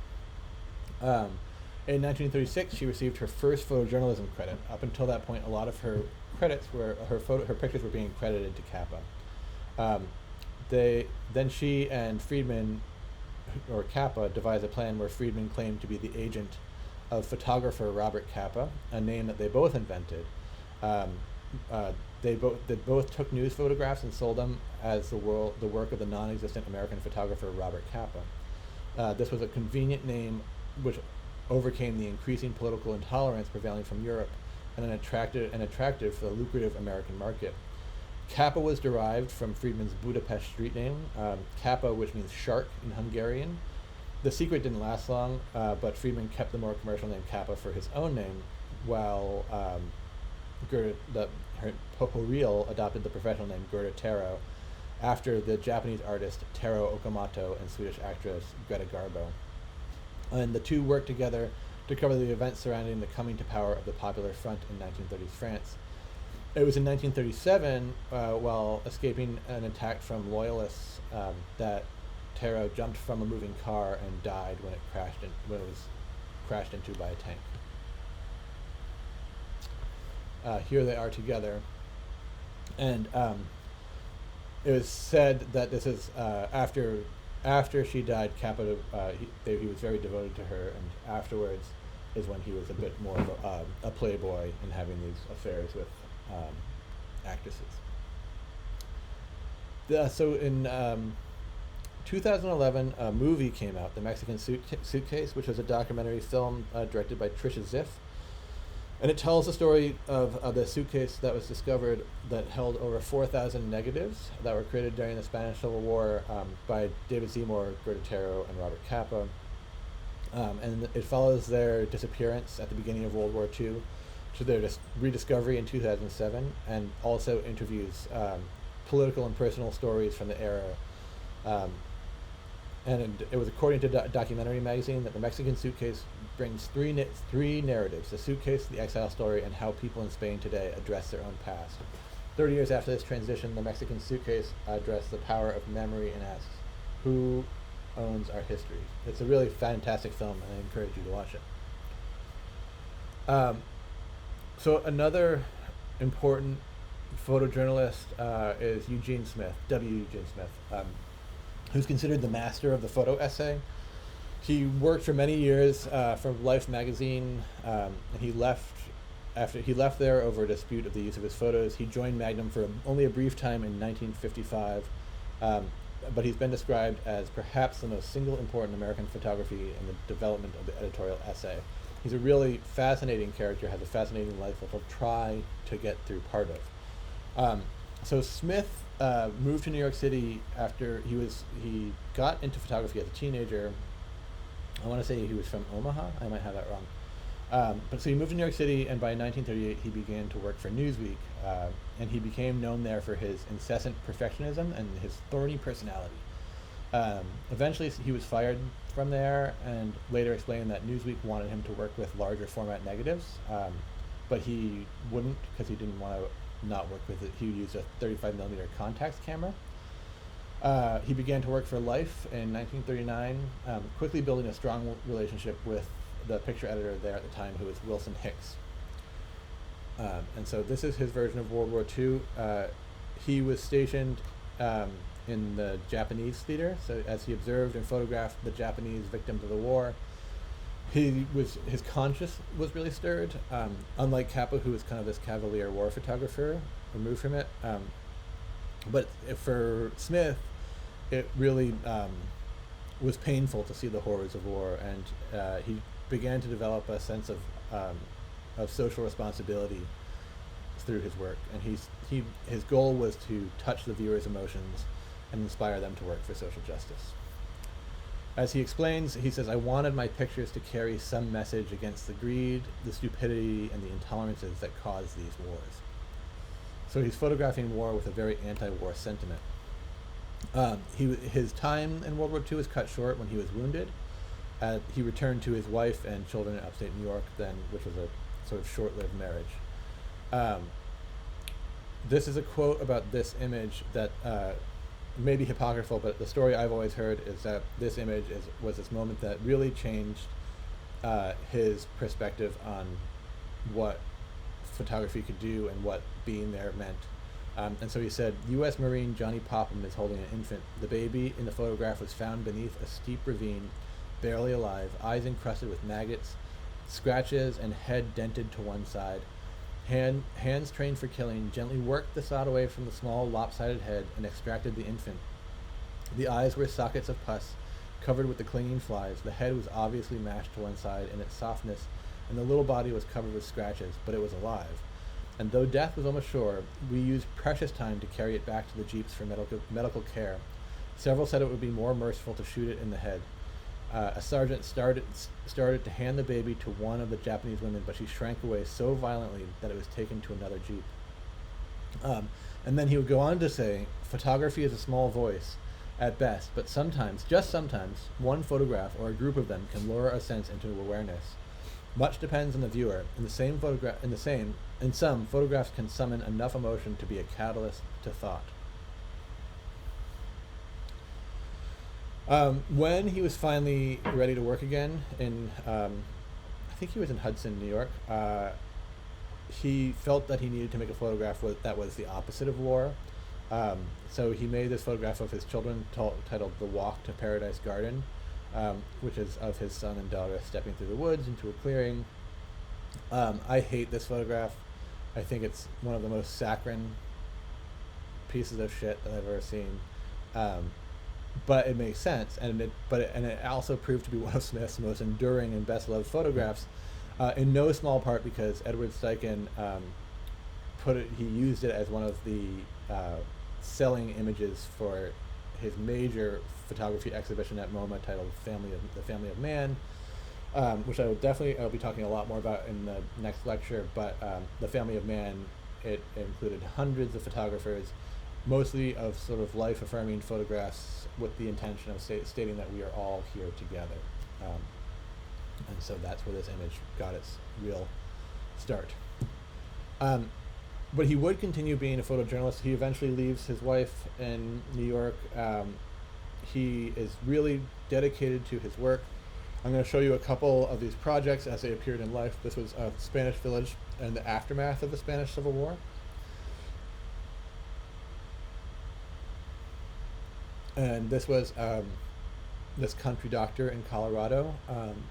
In 1936, she received her first photojournalism credit. Up until that point, a lot of her credits were her pictures were being credited to Capa. Then she and Friedman, or Capa, devised a plan where Friedman claimed to be the agent of photographer Robert Capa, a name that they both invented. They both took news photographs and sold them as the work of the non-existent American photographer Robert Capa. This was a convenient name which overcame the increasing political intolerance prevailing from Europe and attractive for the lucrative American market. Capa was derived from Friedman's Budapest street name, Capa, which means shark in Hungarian. The secret didn't last long, but Friedman kept the more commercial name Capa for his own name, while Pohorayal adopted the professional name Gerda Taro after the Japanese artist Taro Okamoto and Swedish actress Greta Garbo. And the two worked together to cover the events surrounding the coming to power of the Popular Front in 1930s France. It was in 1937, while escaping an attack from loyalists, that Taro jumped from a moving car and died when it was crashed into by a tank. Here they are together, and it was said that this is after she died. Capa, he was very devoted to her, and afterwards is when he was a bit more of a playboy and having these affairs with actresses. So in 2011, a movie came out, The Mexican Suitcase, which was a documentary film directed by Trisha Ziff. And it tells the story of the suitcase that was discovered that held over 4,000 negatives that were created during the Spanish Civil War by David Seymour, Gerda Taro, and Robert Capa. And it follows their disappearance at the beginning of World War II to their rediscovery in 2007, and also interviews political and personal stories from the era. And it was according to Documentary Magazine that The Mexican Suitcase brings three narratives: the suitcase, the exile story, and how people in Spain today address their own past. 30 years after this transition, The Mexican Suitcase addressed the power of memory and asks, who owns our history? It's a really fantastic film, and I encourage you to watch it. So another important photojournalist is Eugene Smith, Eugene Smith, who's considered the master of the photo essay. He worked for many years for Life magazine, and he left there over a dispute of the use of his photos. He joined Magnum for only a brief time in 1955, but he's been described as perhaps the most single important American photography in the development of the editorial essay. He's a really fascinating character, has a fascinating life that we'll try to get through part of. So Smith moved to New York City after he got into photography as a teenager. I want to say he was from Omaha. I might have that wrong. But so he moved to New York City, and by 1938 he began to work for Newsweek, and he became known there for his incessant perfectionism and his thorny personality. Eventually he was fired from there, and later explained that Newsweek wanted him to work with larger format negatives, but he wouldn't because he didn't want to not work with it. He used a 35mm Contax camera. He began to work for Life in 1939, quickly building a strong relationship with the picture editor there at the time, who was Wilson Hicks. And so this is his version of World War II. He was stationed in the Japanese theater, so as he observed and photographed the Japanese victims of the war, His conscience was really stirred. Unlike Kappa, who was kind of this cavalier war photographer, removed from it. But for Smith, it really was painful to see the horrors of war, and he began to develop a sense of social responsibility through his work. And his goal was to touch the viewer's emotions and inspire them to work for social justice. As he explains, he says, "I wanted my pictures to carry some message against the greed, the stupidity, and the intolerances that cause these wars." So he's photographing war with a very anti-war sentiment. His time in World War II was cut short when he was wounded. He returned to his wife and children in upstate New York then, which was a sort of short-lived marriage. This is a quote about this image that may be apocryphal, but the story I've always heard is that this image was this moment that really changed his perspective on what photography could do and what being there meant. And so he said, U.S. Marine Johnny Popham is holding an infant. The baby in the photograph was found beneath a steep ravine, barely alive, eyes encrusted with maggots, scratches, and head dented to one side. Hands trained for killing gently worked the sod away from the small, lopsided head and extracted the infant. The eyes were sockets of pus, covered with the clinging flies. The head was obviously mashed to one side in its softness, and the little body was covered with scratches, but it was alive. And though death was almost sure, we used precious time to carry it back to the jeeps for medical care. Several said it would be more merciful to shoot it in the head. A sergeant started to hand the baby to one of the Japanese women, but she shrank away so violently that it was taken to another jeep. And then he would go on to say, photography is a small voice at best, but sometimes, just sometimes, one photograph or a group of them can lure a sense into awareness. Much depends on the viewer. In some, photographs can summon enough emotion to be a catalyst to thought. When he was finally ready to work again I think he was in Hudson, New York, he felt that he needed to make a photograph that was the opposite of war. So he made this photograph of his children titled The Walk to Paradise Garden, which is of his son and daughter stepping through the woods into a clearing. I hate this photograph. I think it's one of the most saccharine pieces of shit that I've ever seen. But it makes sense, and it also proved to be one of Smith's most enduring and best-loved photographs, in no small part because Edward Steichen he used it as one of the selling images for his major photography exhibition at MoMA titled The Family of Man, which I'll be talking a lot more about in the next lecture. But The Family of Man, it included hundreds of photographers, mostly of sort of life-affirming photographs with the intention of stating that we are all here together. And so that's where this image got its real start. But he would continue being a photojournalist. He eventually leaves his wife in New York. He is really dedicated to his work. I'm going to show you a couple of these projects as they appeared in life. This was a Spanish village in the aftermath of the Spanish Civil War. And this was this country doctor in Colorado,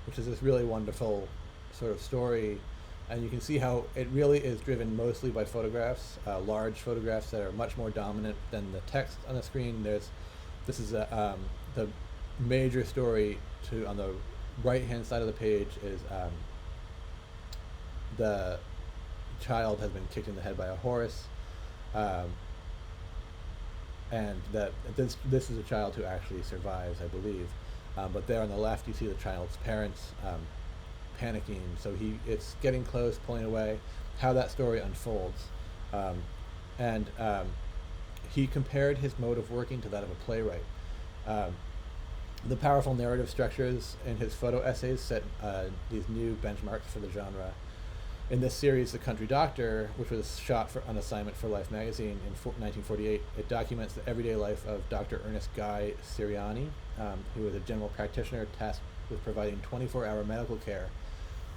which is this really wonderful sort of story. And you can see how it really is driven mostly by photographs, large photographs that are much more dominant than the text on the screen. This is the major story on the right-hand side of the page is the child has been kicked in the head by a horse. And that this is a child who actually survives, I believe. But there on the left, you see the child's parents panicking. So it's getting close, pulling away. How that story unfolds, and he compared his mode of working to that of a playwright. The powerful narrative structures in his photo essays set these new benchmarks for the genre. In this series, The Country Doctor, which was shot on assignment for Life magazine in 1948, it documents the everyday life of Dr. Ernest Guy Siriani, who was a general practitioner tasked with providing 24-hour medical care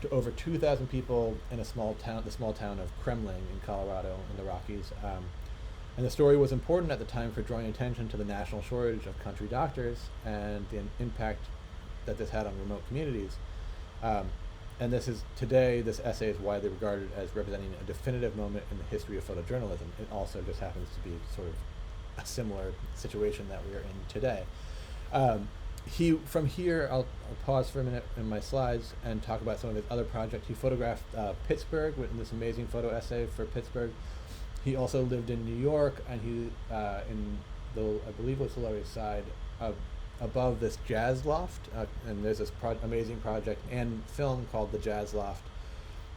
to over 2,000 people in the small town of Kremling in Colorado in the Rockies. And the story was important at the time for drawing attention to the national shortage of country doctors and the impact that this had on remote communities. Um, and this essay is widely regarded as representing a definitive moment in the history of photojournalism. It also just happens to be sort of a similar situation that we are in today. From here, I'll pause for a minute in my slides and talk about some of his other projects. He photographed Pittsburgh with this amazing photo essay for Pittsburgh. He also lived in New York, and he in I believe it was the Lower East Side, above this jazz loft, and there's this amazing project and film called The Jazz Loft.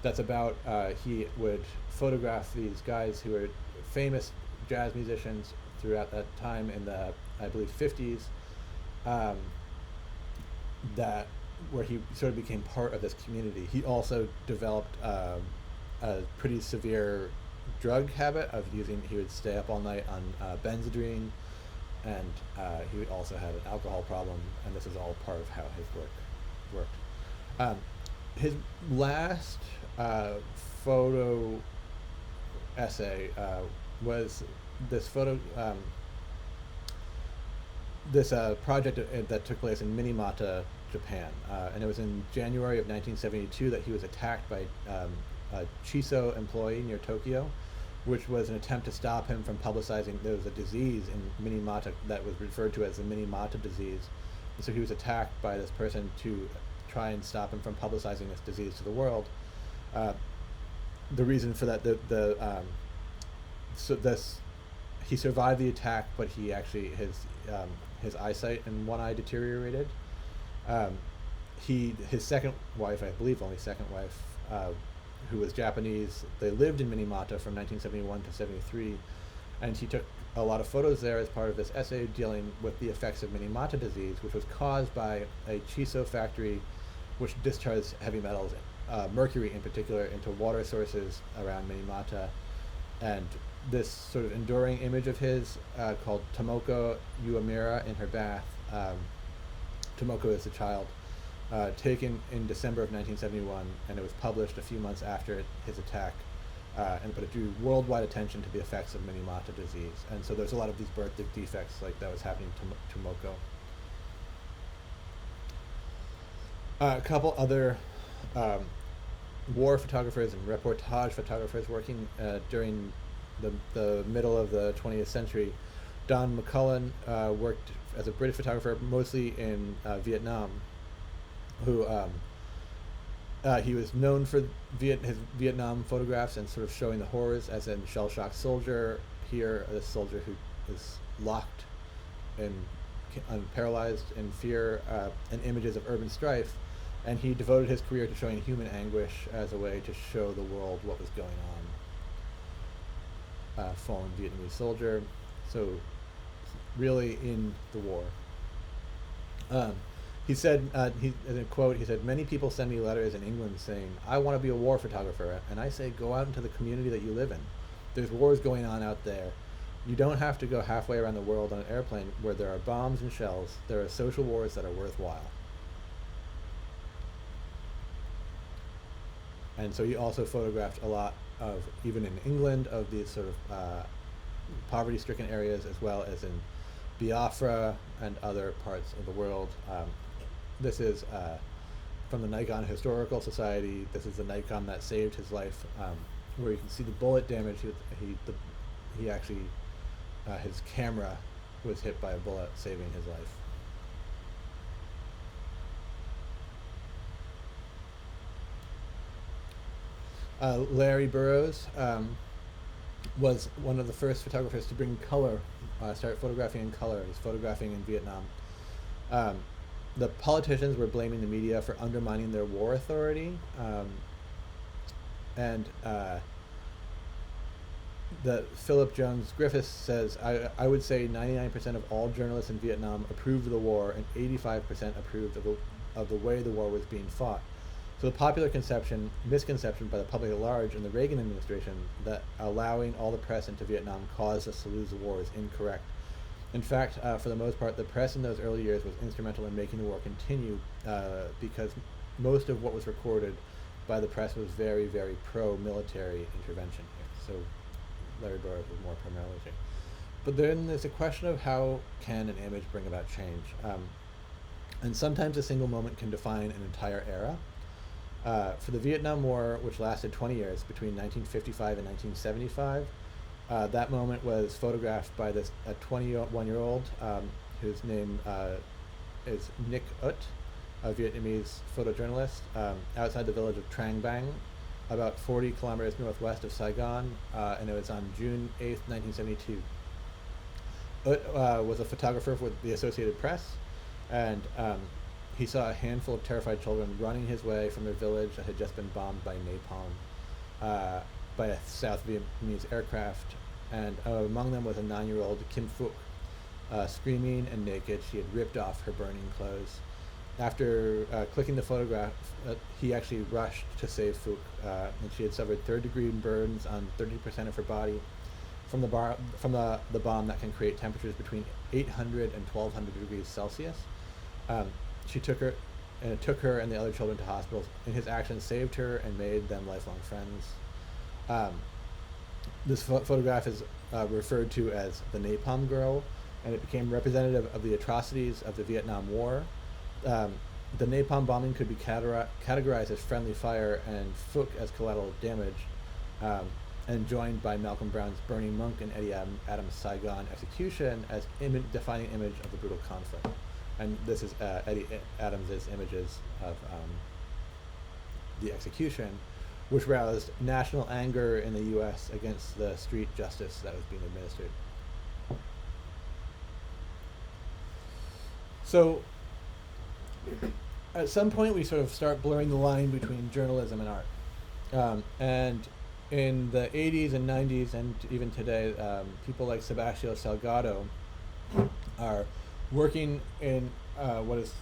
That's about he would photograph these guys who were famous jazz musicians throughout that time in the, I believe, 50s. That where he sort of became part of this community. He also developed a pretty severe drug habit of he would stay up all night on Benzedrine, and he would also have an alcohol problem, and this is all part of how his work worked. His last photo essay was this project that took place in Minamata, Japan, and it was in January of 1972 that he was attacked by a Chiso employee near Tokyo, which was an attempt to stop him from publicizing. There was a disease in Minamata that was referred to as the Minamata disease, and so he was attacked by this person to try and stop him from publicizing this disease to the world. The reason for that, he survived the attack, but he actually his eyesight in one eye deteriorated. His second wife, I believe only second wife, who was Japanese, they lived in Minamata from 1971 to 73, and he took a lot of photos there as part of this essay dealing with the effects of Minamata disease, which was caused by a Chiso factory which discharged heavy metals, mercury in particular, into water sources around Minamata. And this sort of enduring image of his called Tomoko Uemura in her bath. Tomoko is a child, taken in December of 1971, and it was published a few months after his attack, but it drew worldwide attention to the effects of Minamata disease. And so there's a lot of these birth defects like that was happening to Tomoko. A couple other war photographers and reportage photographers working during the middle of the 20th century. Don McCullen worked as a British photographer, mostly in Vietnam, who he was known for his Vietnam photographs and sort of showing the horrors, as in Shell-Shocked Soldier here, this soldier who is locked and paralyzed in fear, and images of urban strife. And he devoted his career to showing human anguish as a way to show the world what was going on. Fallen Vietnamese soldier, so really in the war. He said, in a quote, he said, "Many people send me letters in England saying, I want to be a war photographer, and I say, go out into the community that you live in. There's wars going on out there. You don't have to go halfway around the world on an airplane where there are bombs and shells. There are social wars that are worthwhile." And so he also photographed a lot of, even in England, of these sort of poverty-stricken areas, as well as in Biafra and other parts of the world. This is from the Nikon Historical Society. This is the Nikon that saved his life, where you can see the bullet damage. He actually, his camera was hit by a bullet, saving his life. Larry Burroughs was one of the first photographers to bring color, start photographing in color. He's photographing in Vietnam. The politicians were blaming the media for undermining their war authority, and Philip Jones Griffiths says, I would say 99% of all journalists in Vietnam approved of the war, and 85% approved of the way the war was being fought. So the popular misconception by the public at large in the Reagan administration that allowing all the press into Vietnam caused us to lose the war is incorrect. In fact, for the most part, the press in those early years was instrumental in making the war continue, because most of what was recorded by the press was very, very pro-military intervention here. So Larry Burroughs was more pro-military. But then there's a question of how can an image bring about change. And sometimes a single moment can define an entire era. For the Vietnam War, which lasted 20 years, between 1955 and 1975, that moment was photographed by this a 21-year-old whose name is Nick Ut, a Vietnamese photojournalist, outside the village of Trang Bang, about 40 kilometers northwest of Saigon, and it was on June 8th, 1972. Ut was a photographer with the Associated Press, and he saw a handful of terrified children running his way from their village that had just been bombed by napalm, by a South Vietnamese aircraft, and among them was a 9-year-old Kim Phuc, screaming and naked. She had ripped off her burning clothes. After clicking the photograph, he actually rushed to save Phuc, and she had suffered third-degree burns on 30% of her body from the bomb that can create temperatures between 800 and 1200 degrees Celsius. She took her and the other children to hospitals, and his actions saved her and made them lifelong friends. This photograph is referred to as the Napalm Girl, and it became representative of the atrocities of the Vietnam War. The napalm bombing could be categorized as friendly fire and Phuc as collateral damage, and joined by Malcolm Brown's Burning Monk and Eddie Adams' Saigon execution as defining image of the brutal conflict. And this is Eddie Adams' images of the execution, which roused national anger in the U.S. against the street justice that was being administered. So, at some point, we sort of start blurring the line between journalism and art. And in the 80s and 90s, and even today, people like Sebastião Salgado are working in what is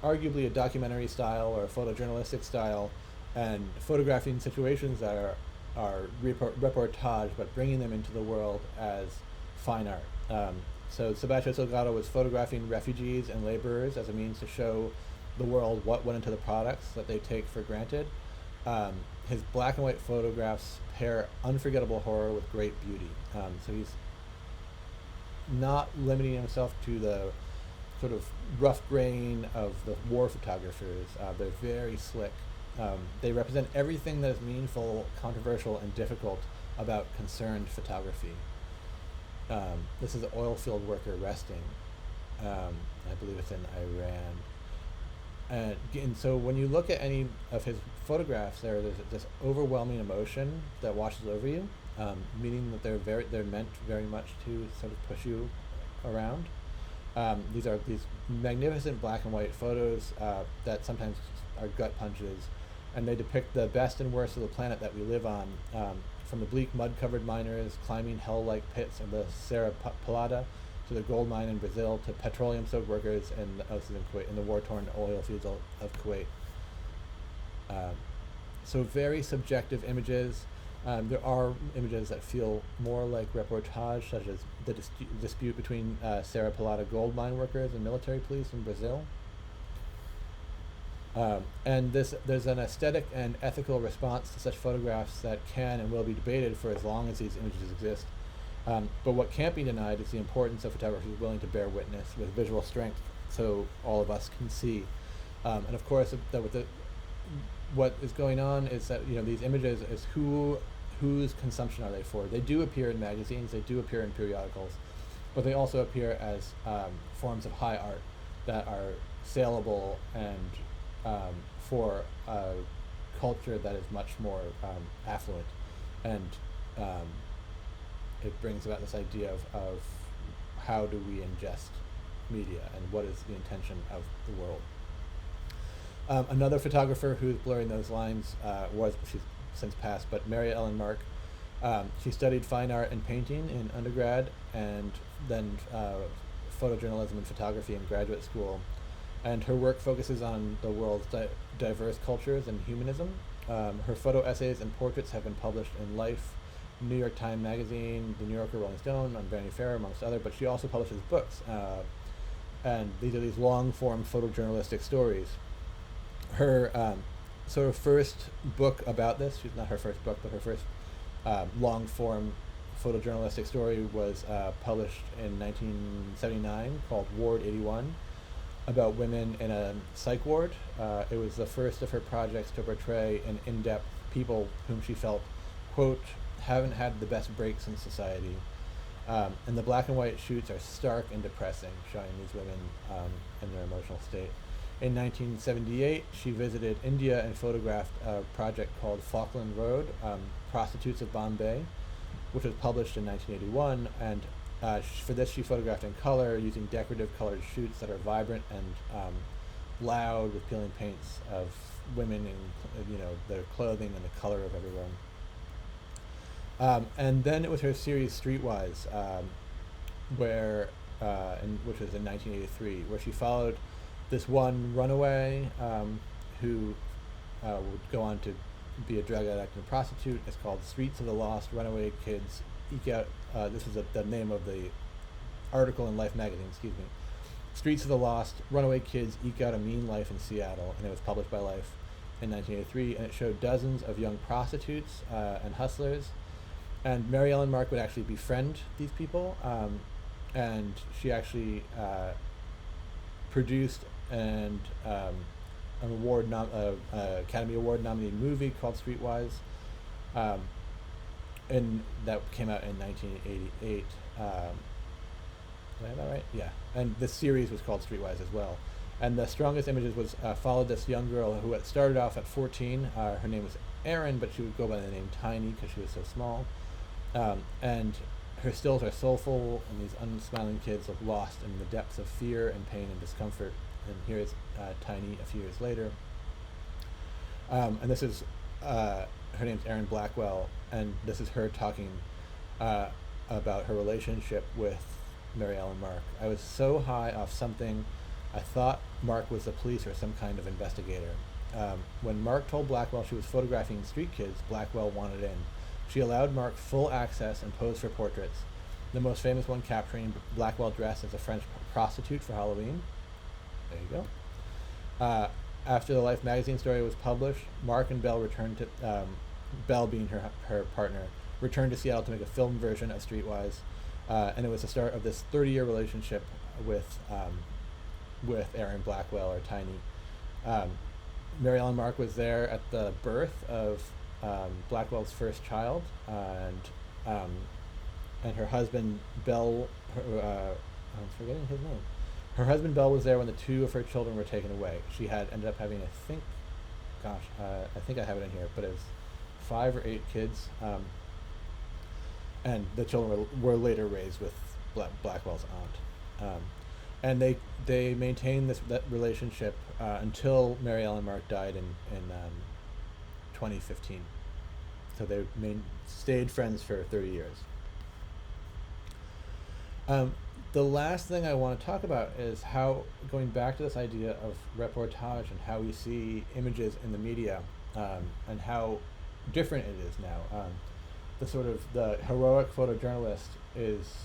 arguably a documentary style or a photojournalistic style, and photographing situations that are reportage, but bringing them into the world as fine art. So Sebastião Salgado was photographing refugees and laborers as a means to show the world what went into the products that they take for granted. His black and white photographs pair unforgettable horror with great beauty. So he's not limiting himself to the sort of rough grain of the war photographers. They're very slick. They represent everything that is meaningful, controversial, and difficult about concerned photography. This is an oil field worker resting. I believe it's in Iran. And so when you look at any of his photographs, there's this overwhelming emotion that washes over you, meaning that they're meant very much to sort of push you around. These are these magnificent black and white photos that sometimes are gut punches, and they depict the best and worst of the planet that we live on, from the bleak mud-covered miners climbing hell-like pits of the Serra Pelada, to the gold mine in Brazil, to petroleum-soaked workers in the houses in Kuwait, in the war-torn oil fields of Kuwait. So very subjective images. There are images that feel more like reportage, such as the dispute between Serra Pelada gold mine workers and military police in Brazil. And there's an aesthetic and ethical response to such photographs that can and will be debated for as long as these images exist. But what can't be denied is the importance of photographers willing to bear witness with visual strength, so all of us can see. And of course, what is going on is that these images is whose consumption are they for? They do appear in magazines, they do appear in periodicals, but they also appear as forms of high art that are saleable and for a culture that is much more affluent, and it brings about this idea of how do we ingest media and what is the intention of the world. Another photographer who's blurring those lines she's since passed, but Mary Ellen Mark. She studied fine art and painting in undergrad, and then photojournalism and photography in graduate school. And her work focuses on the world's diverse cultures and humanism. Her photo essays and portraits have been published in Life, New York Times Magazine, The New Yorker, Rolling Stone, on Vanity Fair, amongst other, but she also publishes books. And these are these long-form photojournalistic stories. Her sort of first book about this, she's not her first book, but her first long-form photojournalistic story was published in 1979, called Ward 81. about women in a psych ward. It was the first of her projects to portray an in-depth people whom she felt, quote, haven't had the best breaks in society. And the black and white shoots are stark and depressing, showing these women in their emotional state. In 1978, she visited India and photographed a project called Falkland Road, Prostitutes of Bombay, which was published in 1981. And for this, she photographed in color using decorative colored shoots that are vibrant and loud, with peeling paints of women in their clothing and the color of everyone. And then it was her series Streetwise, which was in 1983, where she followed this one runaway who would go on to be a drug addict and a prostitute. It's called Streets of the Lost Runaway Kids Eke Out. This is the name of the article in Life magazine, excuse me. Streets of the Lost Runaway Kids Eke Out a Mean Life in Seattle, and it was published by Life in 1983, and it showed dozens of young prostitutes and hustlers. And Mary Ellen Mark would actually befriend these people, and she actually produced an Academy Award nominated movie called Streetwise, and that came out in 1988. Did I have that right? Yeah. And the series was called Streetwise as well. And the strongest images was followed this young girl who had started off at 14. Her name was Erin, but she would go by the name Tiny because she was so small. And her stills are soulful, and these unsmiling kids look lost in the depths of fear and pain and discomfort. And here is Tiny a few years later. And this is, her name's Erin Blackwell, and this is her talking about her relationship with Mary Ellen Mark. I was so high off something, I thought Mark was the police or some kind of investigator. When Mark told Blackwell she was photographing street kids, Blackwell wanted in. She allowed Mark full access and posed for portraits, the most famous one capturing Blackwell dressed as a French prostitute for Halloween. There you go. After the Life magazine story was published, Mark and Belle returned to, Belle being her partner, returned to Seattle to make a film version of Streetwise, and it was the start of this 30-year relationship with Erin Blackwell, or Tiny. Mary Ellen Mark was there at the birth of Blackwell's first child, and her husband Bell, I'm forgetting his name. Her husband Bell was there when the two of her children were taken away. She had ended up having, I think I have it in here, but it was 5 or 8 kids, and the children were later raised with Blackwell's aunt. And they maintained that relationship until Mary Ellen Mark died in 2015. So they stayed friends for 30 years. The last thing I want to talk about is how, going back to this idea of reportage and how we see images in the media, and how different it is now. The heroic photojournalist is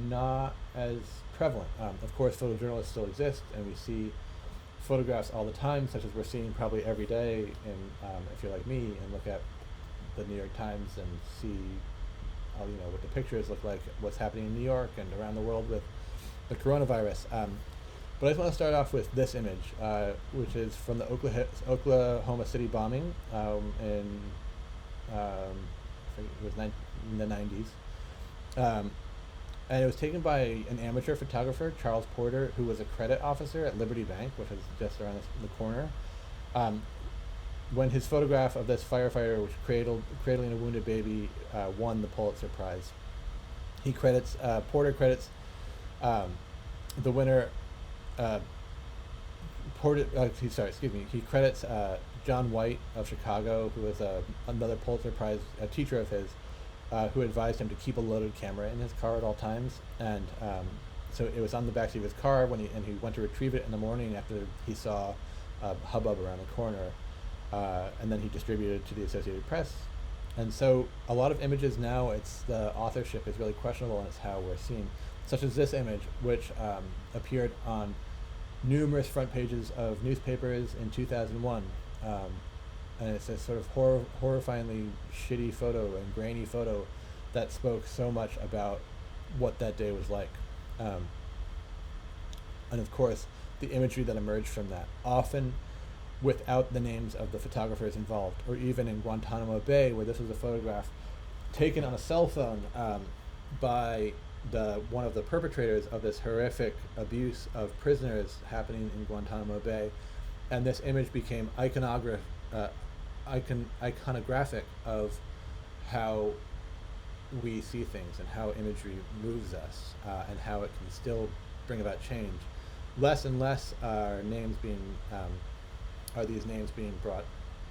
not as prevalent. Of course, photojournalists still exist, and we see photographs all the time, such as we're seeing probably every day. If you're like me and look at the New York Times and see, what the pictures look like, what's happening in New York and around the world with the coronavirus. But I just want to start off with this image, which is from the Oklahoma City bombing in the 90s. And it was taken by an amateur photographer, Charles Porter, who was a credit officer at Liberty Bank, which is just around the corner. When his photograph of this firefighter, which cradling a wounded baby, won the Pulitzer Prize. Porter credits the winner. He credits John White of Chicago, who was another Pulitzer Prize teacher of his, who advised him to keep a loaded camera in his car at all times. And so it was on the backseat of his car when he went to retrieve it in the morning after he saw a hubbub around the corner, and then he distributed it to the Associated Press. And so a lot of images now, the authorship is really questionable, and it's how we're seen, such as this image, which appeared on numerous front pages of newspapers in 2001. And it's a sort of horrifyingly shitty photo and grainy photo that spoke so much about what that day was like. and of course, the imagery that emerged from that, often without the names of the photographers involved, or even in Guantanamo Bay, where this was a photograph taken on a cell phone by one of the perpetrators of this horrific abuse of prisoners happening in Guantanamo Bay, and this image became iconographic of how we see things and how imagery moves us, and how it can still bring about change. Less and less are these names being brought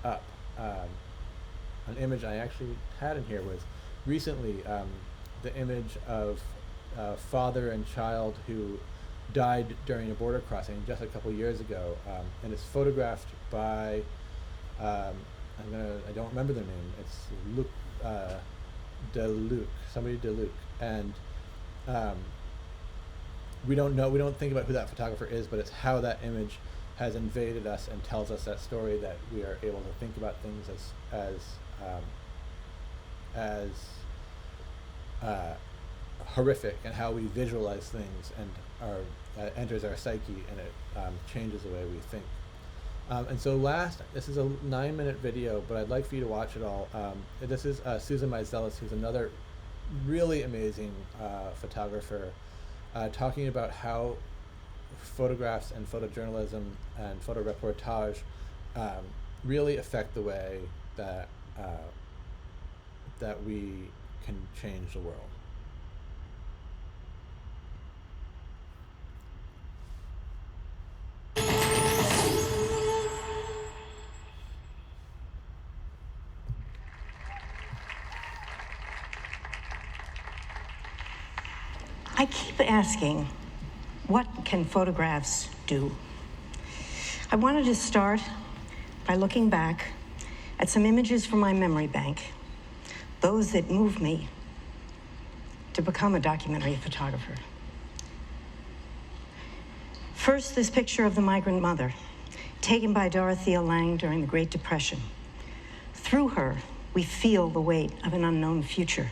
up. An image I actually had in here was recently the image of a father and child who died during a border crossing just a couple years ago, and it's photographed by I don't remember their name. It's Luc somebody DeLuc, and we don't think about who that photographer is, but it's how that image has invaded us and tells us that story, that we are able to think about things as horrific, and how we visualize things and enters our psyche, and it changes the way we think. And so this is a 9-minute video, but I'd like for you to watch it all. This is Susan Meiselas, who's another really amazing photographer, talking about how photographs and photojournalism and photoreportage really affect the way that we can change the world. I keep asking, what can photographs do? I wanted to start by looking back at some images from my memory bank, those that moved me to become a documentary photographer. First, this picture of the migrant mother, taken by Dorothea Lange during the Great Depression. Through her, we feel the weight of an unknown future.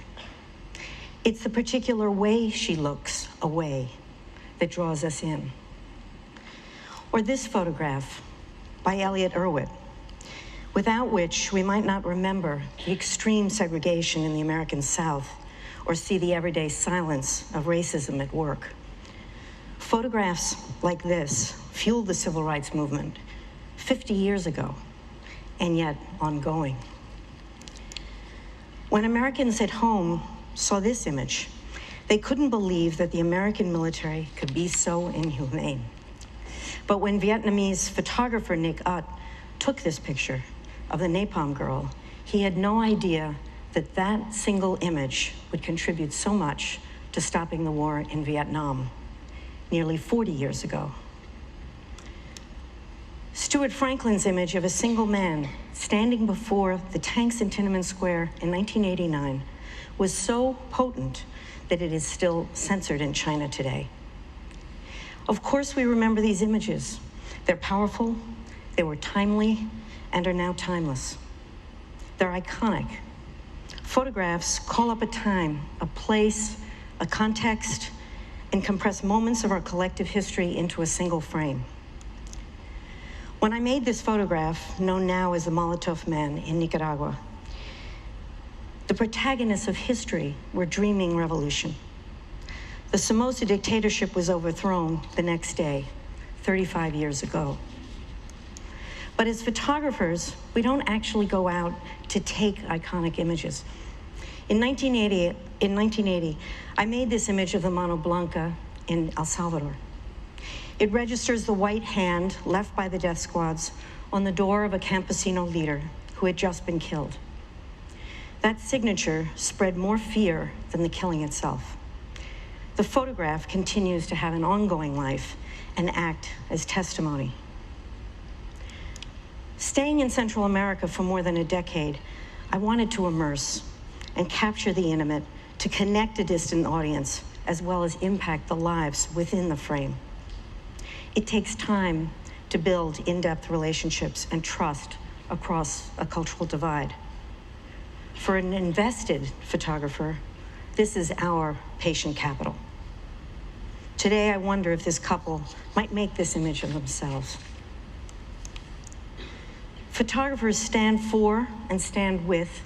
It's the particular way she looks away that draws us in. Or this photograph by Elliot Erwitt, without which we might not remember the extreme segregation in the American South or see the everyday silence of racism at work. Photographs like this fueled the civil rights movement 50 years ago, and yet ongoing. When Americans at home saw this image, they couldn't believe that the American military could be so inhumane. But when Vietnamese photographer Nick Ut took this picture of the Napalm Girl, he had no idea that that single image would contribute so much to stopping the war in Vietnam nearly 40 years ago. Stuart Franklin's image of a single man standing before the tanks in Tiananmen Square in 1989 was so potent that it is still censored in China today. Of course, we remember these images. They're powerful, they were timely, and are now timeless. They're iconic. Photographs call up a time, a place, a context, and compress moments of our collective history into a single frame. When I made this photograph, known now as the Molotov Man in Nicaragua, the protagonists of history were dreaming revolution. The Somoza dictatorship was overthrown the next day, 35 years ago. But as photographers, we don't actually go out to take iconic images. In 1980, I made this image of the Mano Blanca in El Salvador. It registers the white hand left by the death squads on the door of a campesino leader who had just been killed. That signature spread more fear than the killing itself. The photograph continues to have an ongoing life and act as testimony. Staying in Central America for more than a decade, I wanted to immerse and capture the intimate, to connect a distant audience, as well as impact the lives within the frame. It takes time to build in-depth relationships and trust across a cultural divide. For an invested photographer, this is our patient capital. Today, I wonder if this couple might make this image of themselves. Photographers stand for and stand with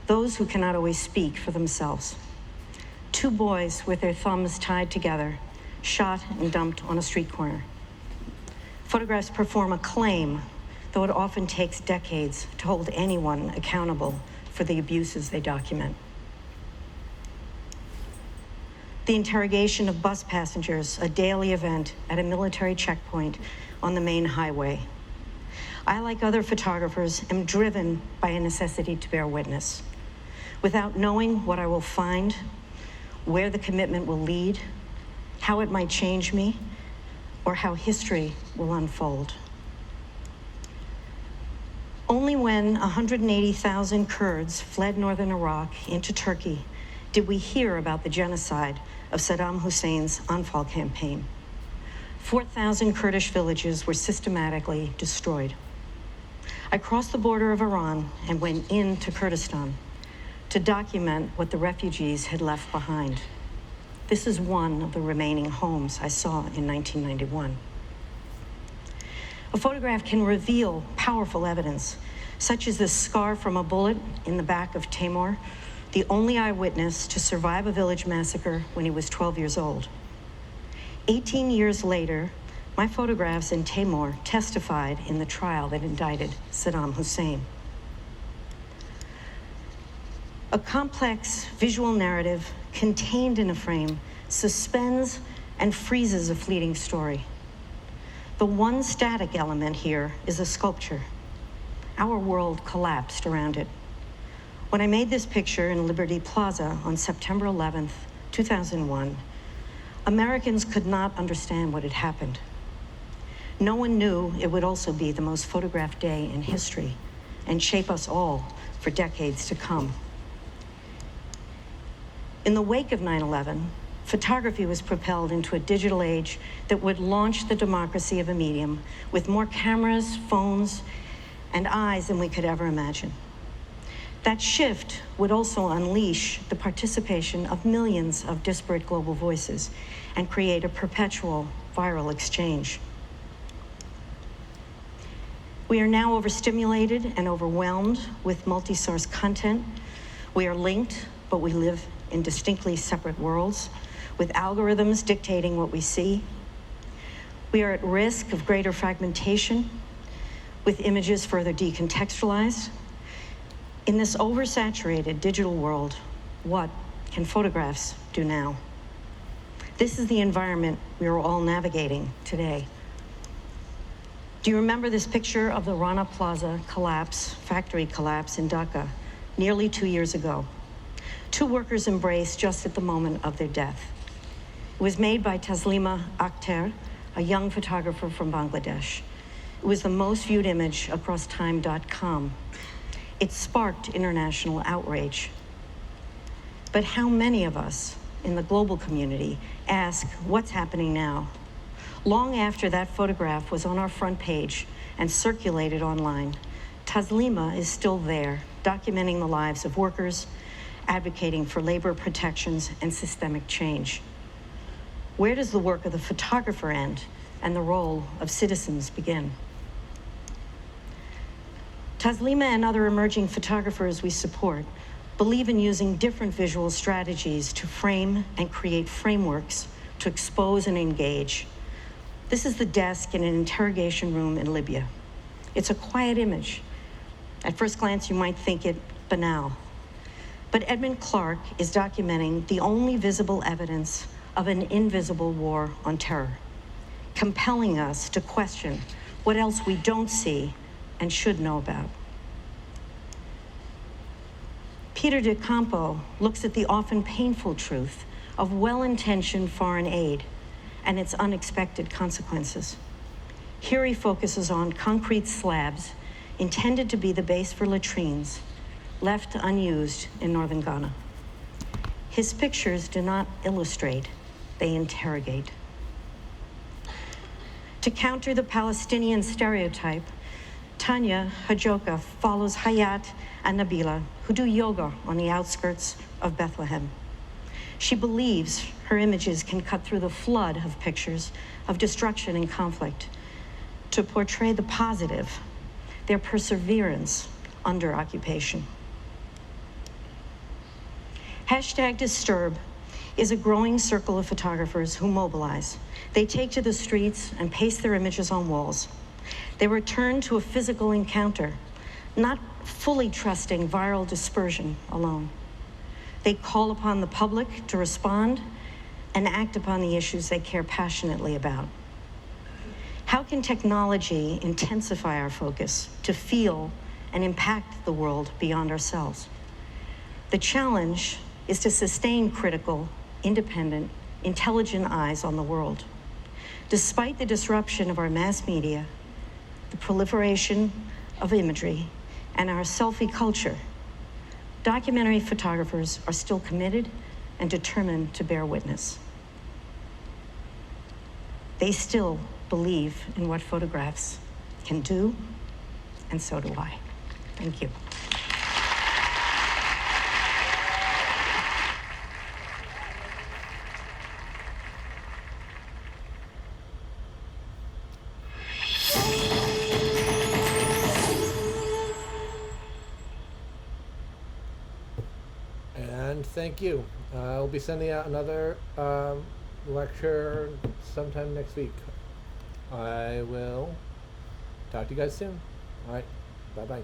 those who cannot always speak for themselves. Two boys with their thumbs tied together, shot and dumped on a street corner. Photographs perform a claim, though it often takes decades to hold anyone accountable for the abuses they document. The interrogation of bus passengers, a daily event at a military checkpoint on the main highway. I, like other photographers, am driven by a necessity to bear witness. Without knowing what I will find, where the commitment will lead, how it might change me, or how history will unfold. Only when 180,000 Kurds fled northern Iraq into Turkey did we hear about the genocide of Saddam Hussein's Anfal campaign. 4,000 Kurdish villages were systematically destroyed. I crossed the border of Iran and went into Kurdistan to document what the refugees had left behind. This is one of the remaining homes I saw in 1991. A photograph can reveal powerful evidence, such as this scar from a bullet in the back of Timur, the only eyewitness to survive a village massacre when he was 12 years old. 18 years later, my photographs in Timur testified in the trial that indicted Saddam Hussein. A complex visual narrative contained in a frame suspends and freezes a fleeting story. The one static element here is a sculpture. Our world collapsed around it. When I made this picture in Liberty Plaza on September 11th, 2001, Americans could not understand what had happened. No one knew it would also be the most photographed day in history and shape us all for decades to come. In the wake of 9/11, photography was propelled into a digital age that would launch the democracy of a medium with more cameras, phones, and eyes than we could ever imagine. That shift would also unleash the participation of millions of disparate global voices and create a perpetual viral exchange. We are now overstimulated and overwhelmed with multi-source content. We are linked, but we live in distinctly separate worlds, with algorithms dictating what we see. We are at risk of greater fragmentation, with images further decontextualized. In this oversaturated digital world, what can photographs do now? This is the environment we are all navigating today. Do you remember this picture of the Rana Plaza factory collapse in Dhaka, nearly 2 years ago? Two workers embraced just at the moment of their death. It was made by Taslima Akhter, a young photographer from Bangladesh. It was the most viewed image across time.com. It sparked international outrage. But how many of us in the global community ask, what's happening now? Long after that photograph was on our front page and circulated online, Taslima is still there, documenting the lives of workers, advocating for labor protections and systemic change. Where does the work of the photographer end and the role of citizens begin? Taslima and other emerging photographers we support believe in using different visual strategies to frame and create frameworks to expose and engage. This is the desk in an interrogation room in Libya. It's a quiet image. At first glance, you might think it banal. But Edmund Clark is documenting the only visible evidence of an invisible war on terror, compelling us to question what else we don't see and should know about. Peter de Campo looks at the often painful truth of well-intentioned foreign aid and its unexpected consequences. Here he focuses on concrete slabs intended to be the base for latrines left unused in northern Ghana. His pictures do not illustrate, they interrogate. To counter the Palestinian stereotype, Tanya Hajoka follows Hayat and Nabila, who do yoga on the outskirts of Bethlehem. She believes her images can cut through the flood of pictures of destruction and conflict to portray the positive, their perseverance under occupation. #Disturb is a growing circle of photographers who mobilize. They take to the streets and paste their images on walls. They return to a physical encounter, not fully trusting viral dispersion alone. They call upon the public to respond and act upon the issues they care passionately about. How can technology intensify our focus to feel and impact the world beyond ourselves? The challenge is to sustain critical, independent, intelligent eyes on the world. Despite the disruption of our mass media, the proliferation of imagery, and our selfie culture, documentary photographers are still committed and determined to bear witness. They still believe in what photographs can do, and so do I. Thank you. And thank you. I'll be sending out another lecture sometime next week. I will talk to you guys soon. All right. Bye-bye.